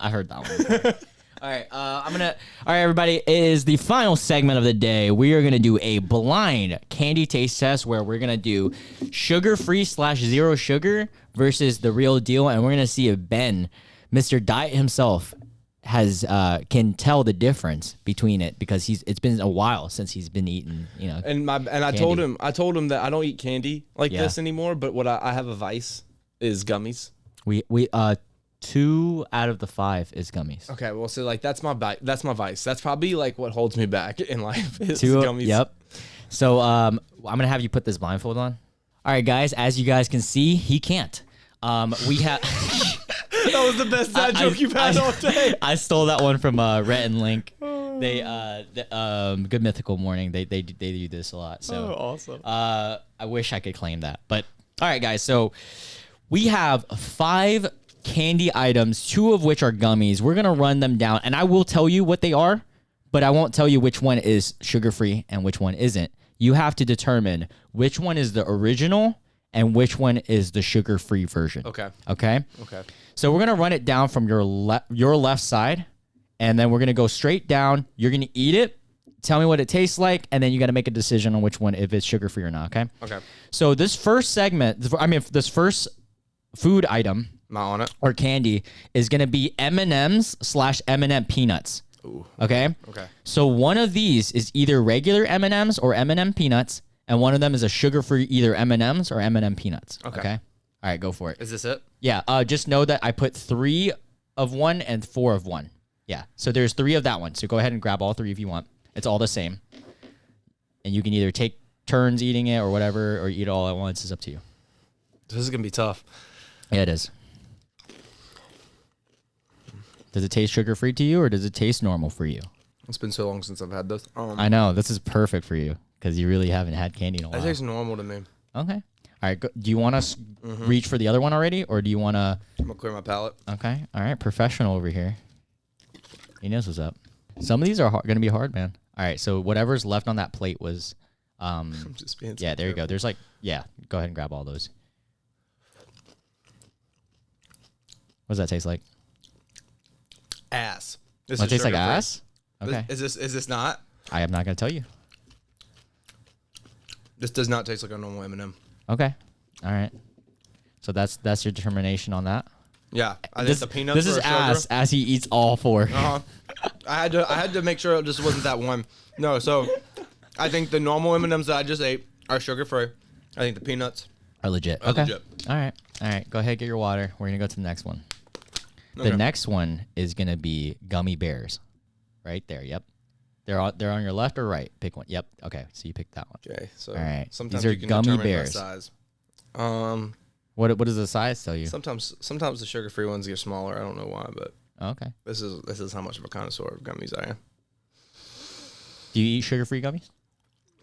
I heard that one. All right, all right, everybody, it is the final segment of the day. We are going to do a blind candy taste test where we're going to do sugar-free / zero sugar versus the real deal, and we're going to see if Ben Mr. Diet himself has can tell the difference between it because it's been a while since he's been eating, you know. And I told him that I don't eat candy like this anymore, but what I have a vice is gummies. We 2 out of the 5 is gummies. Okay, well, so like that's my vice. That's probably like what holds me back in life is 2 gummies. Yep. So I'm gonna have you put this blindfold on. All right, guys. As you guys can see, he can't. We have. That was the best dad joke you've had all day. I stole that one from Rhett and Link. They Good Mythical Morning. They do this a lot. So awesome. I wish I could claim that. But all right, guys. So we have 5 candy items, 2 of which are gummies. We're gonna run them down, and I will tell you what they are, but I won't tell you which one is sugar-free and which one isn't. You have to determine which one is the original and which one is the sugar-free version. Okay. Okay. Okay. So we're gonna run it down from your left side, and then we're gonna go straight down. You're gonna eat it. Tell me what it tastes like, and then you got to make a decision on which one, if it's sugar-free or not. Okay. Okay. So this first segment, this first food item. Am I on it? Or candy is going to be M&M's / M&M peanuts. Ooh. Okay? Okay. So one of these is either regular M&M's or M&M peanuts, and one of them is a sugar-free either M&M's or M&M peanuts. Okay? All right, go for it. Is this it? Yeah, just know that I put 3 of one and 4 of one. Yeah, so there's 3 of that one. So go ahead and grab all 3 if you want. It's all the same. And you can either take turns eating it or whatever, or eat it all at once. It's up to you. This is going to be tough. Yeah, it is. Does it taste sugar-free to you, or does it taste normal for you? It's been so long since I've had this. I know. This is perfect for you because you really haven't had candy in a while. It tastes normal to me. Okay. All right. Do you want to reach for the other one already, or do you want to? I'm going to clear my palate. Okay. All right. Professional over here. He knows what's up. Some of these are going to be hard, man. All right. So whatever's left on that plate was... I'm just being so yeah, there you careful. go. There's like... Yeah. Go ahead and grab all those. What does that taste like? Ass. This It tastes like ass? Okay. Is this not? I am not going to tell you. This does not taste like a normal M&M. Okay. All right. So that's your determination on that? Yeah. I think the peanuts This is ass as he eats all 4. Uh-huh. I had to make sure it just wasn't that one. No, so I think the normal M&Ms that I just ate are sugar-free. I think the peanuts Are legit. are Okay. legit. All right. All right. Go ahead, get your water. We're going to go to the next one. Okay. The next one is going to be gummy bears. Right there. Yep. They're on your left or right? Pick one. Yep. Okay. So you picked that one. Okay, so All right. sometimes These are you can gummy determine my bears. size. What does the size tell you? Sometimes the sugar-free ones get smaller. I don't know why, but Okay. this is how much of a connoisseur of gummies I am. Do you eat sugar-free gummies?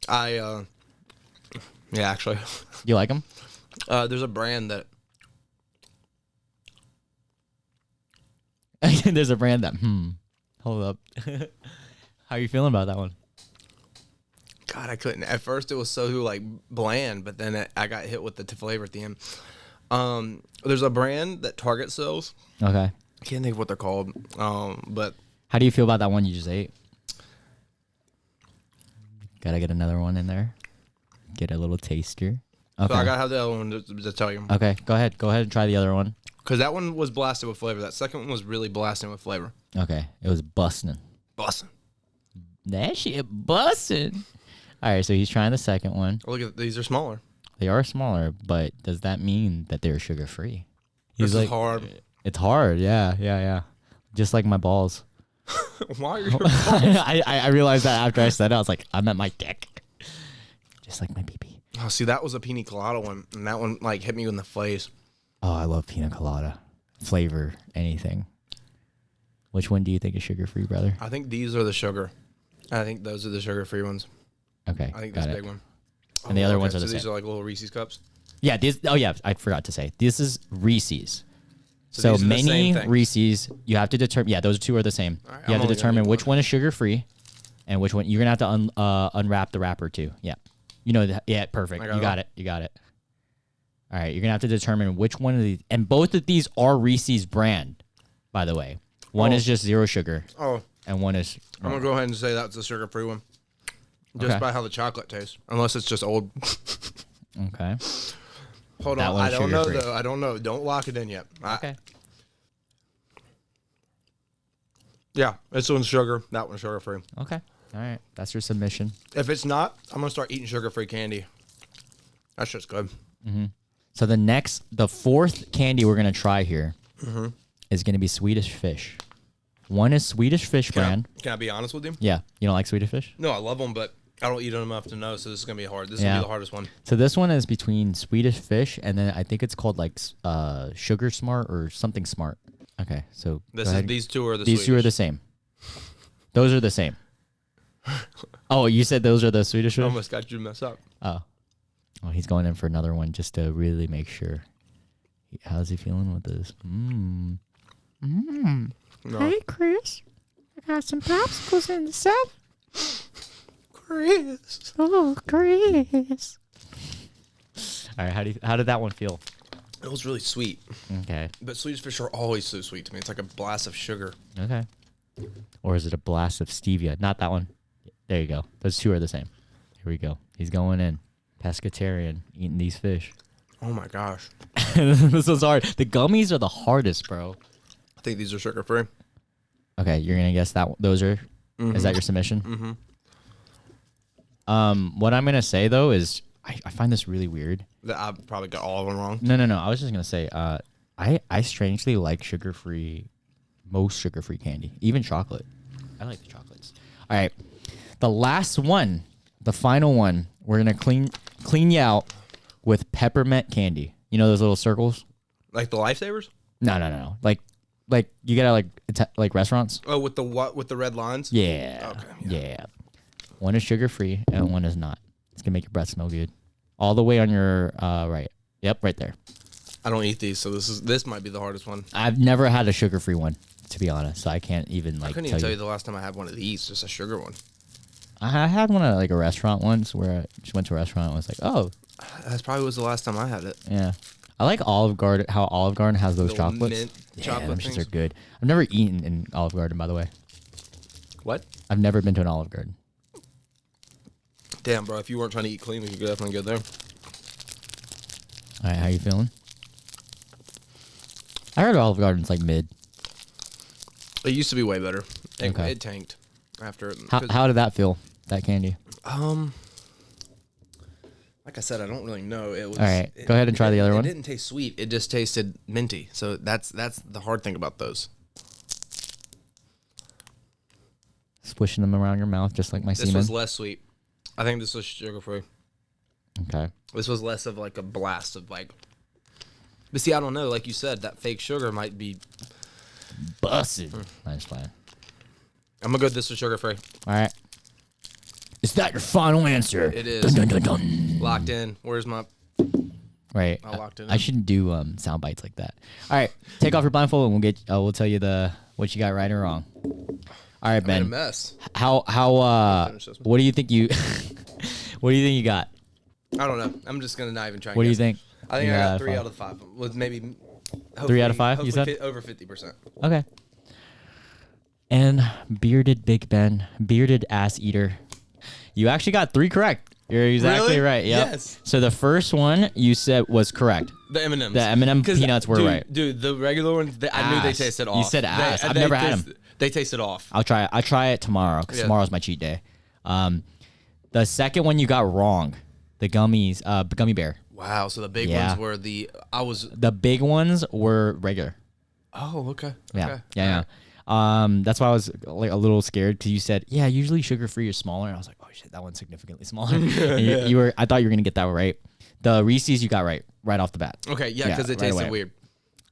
Yeah, actually. You like them? There's a brand that There's a brand that, hold up. How are you feeling about that one? God, I couldn't. At first, it was so like bland, but then I got hit with the flavor at the end. There's a brand that Target sells. Okay. I can't think of what they're called. But How do you feel about that one you just ate? Gotta get another one in there. Get a little taster. Okay. so I gotta have the other one to tell you, Okay, go ahead. Go ahead and try the other one. because that one was blasted with flavor. That second one was really blasting with flavor. Okay, it was busting. Busting. That shit busting. All right, so he's trying the second one. Look at these are smaller. They are smaller, but does that mean that they're sugar free? This is hard. It's hard. Yeah. Just like my balls. Why are you? I realized that after I said it, I was like, I'm at my dick. Just like my pee-pee. Oh, see, that was a pina colada one, and that one like hit me in the face. Oh, I love pina colada. Flavor, anything. Which one do you think is sugar-free, brother? I think these are the sugar. I think those are the sugar-free ones. Okay, I think got this it. big one. And the other ones are so the these same. are like little Reese's cups. Yeah, I forgot to say. This is Reese's. So these are the many same thing. Reese's, you have to determine. Yeah, those two are the same. All right, you I'm have to only gonna determine need which one. one is sugar-free and which one. You're going to have to unwrap the wrapper too. Yeah. You know that. Yeah, perfect. You got it. All right, you're going to have to determine which one of these. And both of these are Reese's brand, by the way. One is just zero sugar. Oh, And one is... I'm gonna go ahead and say that's the sugar-free one, just Okay. by how the chocolate tastes. Unless it's just old. Okay. Hold That on, one's I don't know sugar-free. though. I don't know. Don't lock it in yet. Okay. Yeah, this one's sugar. That one's sugar free. Okay. All right. That's your submission. If it's not, I'm gonna start eating sugar free candy. That's just good. So the fourth candy we're gonna try here is gonna be Swedish Fish. One is Swedish Fish brand. Can I be honest with you? Yeah. You don't like Swedish Fish? No, I love them, but I don't eat them enough to know. So this is gonna be hard. This is gonna be the hardest one. So this one is between Swedish Fish and then I think it's called like Sugar Smart or something Smart. Okay. So These two are the These two are the same. Those are the same. Oh, you said those are the Swedish Fish? Almost got you to mess up. Oh. Well, he's going in for another one just to really make sure. How's he feeling with this? No. Hey, Chris. I got some popsicles in the set. Chris. Oh, Chris. All right, how did that one feel? It was really sweet. Okay. But Swedish Fish are always so sweet to me. It's like a blast of sugar. Okay. Or is it a blast of stevia? Not that one. There you go. Those two are the same. Here we go. He's going in. Pescatarian, eating these fish. Oh my gosh. This was hard. The gummies are the hardest, bro. I think these are sugar free. Okay, you're gonna guess that those are. Is that your submission? What I'm gonna say though is I find this really weird. I probably got all of them wrong. No. I was just gonna say I strangely like most sugar-free candy, even chocolate. I like the chocolates. All right, the last one, the final one. We're gonna clean you out with peppermint candy. You know those little circles? Like the Lifesavers? No. Like you get at like restaurants. Oh, with the what? With the red lines? Yeah. Okay. Yeah. One is sugar-free and one is not. It's gonna make your breath smell good. All the way on your right. Yep, right there. I don't eat these, so this might be the hardest one. I've never had a sugar-free one, to be honest. So I can't even I couldn't even tell you the last time I had one of these, just a sugar one. I had one at like a restaurant once where I just went to a restaurant and was like, oh. That probably was the last time I had it. Yeah. I like Olive Garden, how Olive Garden has those Little chocolates. mint Yeah, chocolate those shits things. are good. I've never eaten in Olive Garden, by the way. What? I've never been to an Olive Garden. Damn, bro. If you weren't trying to eat clean, we could definitely go there. All right, how you feeling? I heard Olive Garden's like mid. It used to be way better. Okay. It tanked after. How did that feel, that candy? Like I said, I don't really know. It was. All right, go ahead and try the other one. It didn't taste sweet. It just tasted minty. So that's the hard thing about those. Swishing them around your mouth just like my This semen. was less sweet. I think this was sugar free. Okay. This was less of like a blast of like. But see, I don't know. Like you said, that fake sugar might be. Busted. Nice plan. I'm gonna go. This was sugar free. All right. Is that your final answer? It is. Dun, dun, dun, dun. Locked in. Where's my? Right. I locked it in. I shouldn't do sound bites like that. All right. Take off your blindfold and we'll tell you what you got right or wrong. All right, I made a Ben. mess. How Finish this one. what do you think you what do you think you got? I don't know. I'm just gonna not even try. What do you think? I think You I got got 3 out of 5. With maybe 3 out of 5, you said? Over 50%. Okay. And Bearded Big Ben, bearded ass eater. You actually got 3 correct. You're exactly Really? right. Yep. Yes. So the first one you said was correct. The M&Ms. The M&M 'Cause, peanuts were dude, right. Dude, the regular ones, I knew they Ass. tasted You off. said ass. I've they never had taste- 'em. They tasted off. I'll try it tomorrow because Yeah. tomorrow's my cheat day. The second one you got wrong. The gummies, gummy bear. Wow. So the big Yeah. ones were The big ones were regular. Oh, okay. Yeah. Okay. Yeah. That's why I was like a little scared because you said, yeah, usually sugar free is smaller. And I was like, oh shit, that one's significantly smaller. And I thought you were going to get that right. The Reese's you got right off the bat. Okay. Yeah. Because it right tasted away. weird.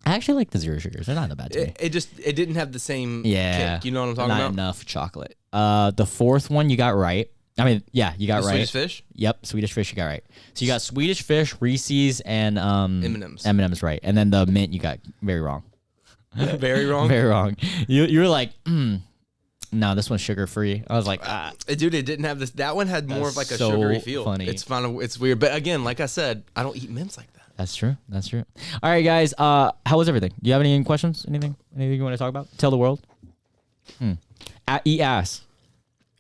I actually like the zero sugars. They're not that bad to me. It didn't have the same Yeah. kick. You know what I'm talking Not about? enough chocolate. The fourth one you got right. I mean, yeah, you got The right. Swedish Fish? Yep, Swedish Fish you got right. So you got Swedish Fish, Reese's, and M&Ms. M&Ms right. And then the mint you got very wrong. Very wrong. Very wrong. You were like, no, this one's sugar free. I was like, Dude, it didn't have this. That one had more of like a so sugary feel. funny. It's weird. But again, like I said, I don't eat mints like that. That's true. All right, guys. How was everything? Do you have any questions? Anything you want to talk about? Tell the world. Eat ass.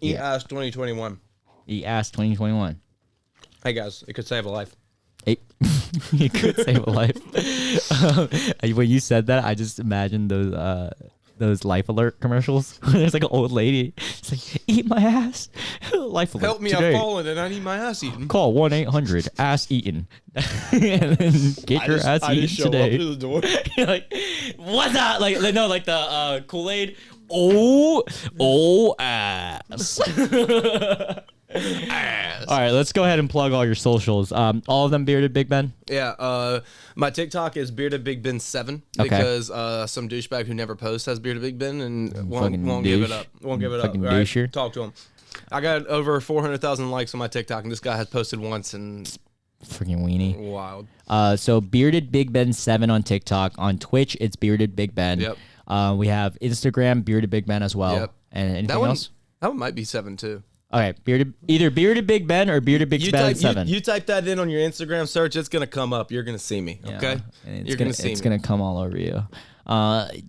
Eat Yeah. ass 2021. Eat ass 2021. Hey guys, it could save a life. You could save a life. When you said that, I just imagined those those Life Alert commercials. There's like an old lady. It's like, eat my ass. Life Alert. Help me, today. I've fallen and I need my ass eaten. Call 1-800-ASS-EATEN. And then get your ass eaten today. Up to the door. You're like, what's that? Like the Kool-Aid. Ass. Ass. All right, let's go ahead and plug all your socials. All of them Bearded Big Ben. Yeah, my TikTok is BeardedBigBen7 because some douchebag who never posts has BeardedBigBen and won't give it up. Won't give it up. Fucking Right? doucher. Talk to him. I got over 400,000 likes on my TikTok, and this guy has posted once, and Freaking weenie. wild. So Bearded Big Ben 7 on TikTok. On Twitch, it's Bearded Big Ben. Yep. We have Instagram, Bearded Big Ben as well. Yep. And anything else? That one might be 7 too. Okay, either Bearded Big Ben or Bearded Big Ben 7. You type that in on your Instagram search, it's gonna come up. You're gonna see me. Okay. And You're gonna see me. It's gonna come all over you.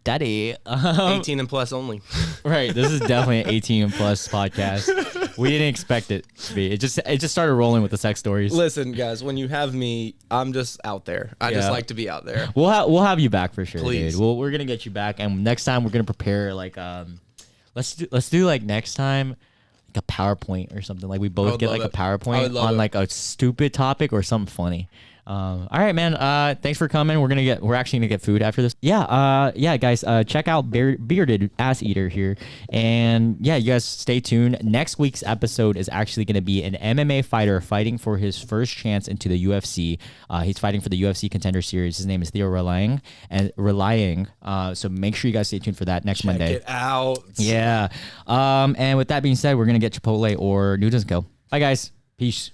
Daddy. 18 and plus only. Right. This is definitely an 18 and plus podcast. We didn't expect it to be. It just started rolling with the sex stories. Listen, guys, when you have me, I'm just out there. I just like to be out there. We'll have you back for sure, Please. dude. We're gonna get you back, and next time we're gonna prepare like let's do like next time like a PowerPoint or something. Like we both get like a PowerPoint on like a stupid topic or something funny. All right, man. Thanks for coming. We're actually gonna get food after this. Yeah, guys. Check out Bearded Ass Eater here, and yeah, you guys stay tuned. Next week's episode is actually gonna be an MMA fighter fighting for his first chance into the UFC. He's fighting for the UFC Contender Series. His name is Theo Relaying. So make sure you guys stay tuned for that next Monday. Check it out. Yeah. And with that being said, we're gonna get Chipotle or Noodles Go. Bye, guys. Peace.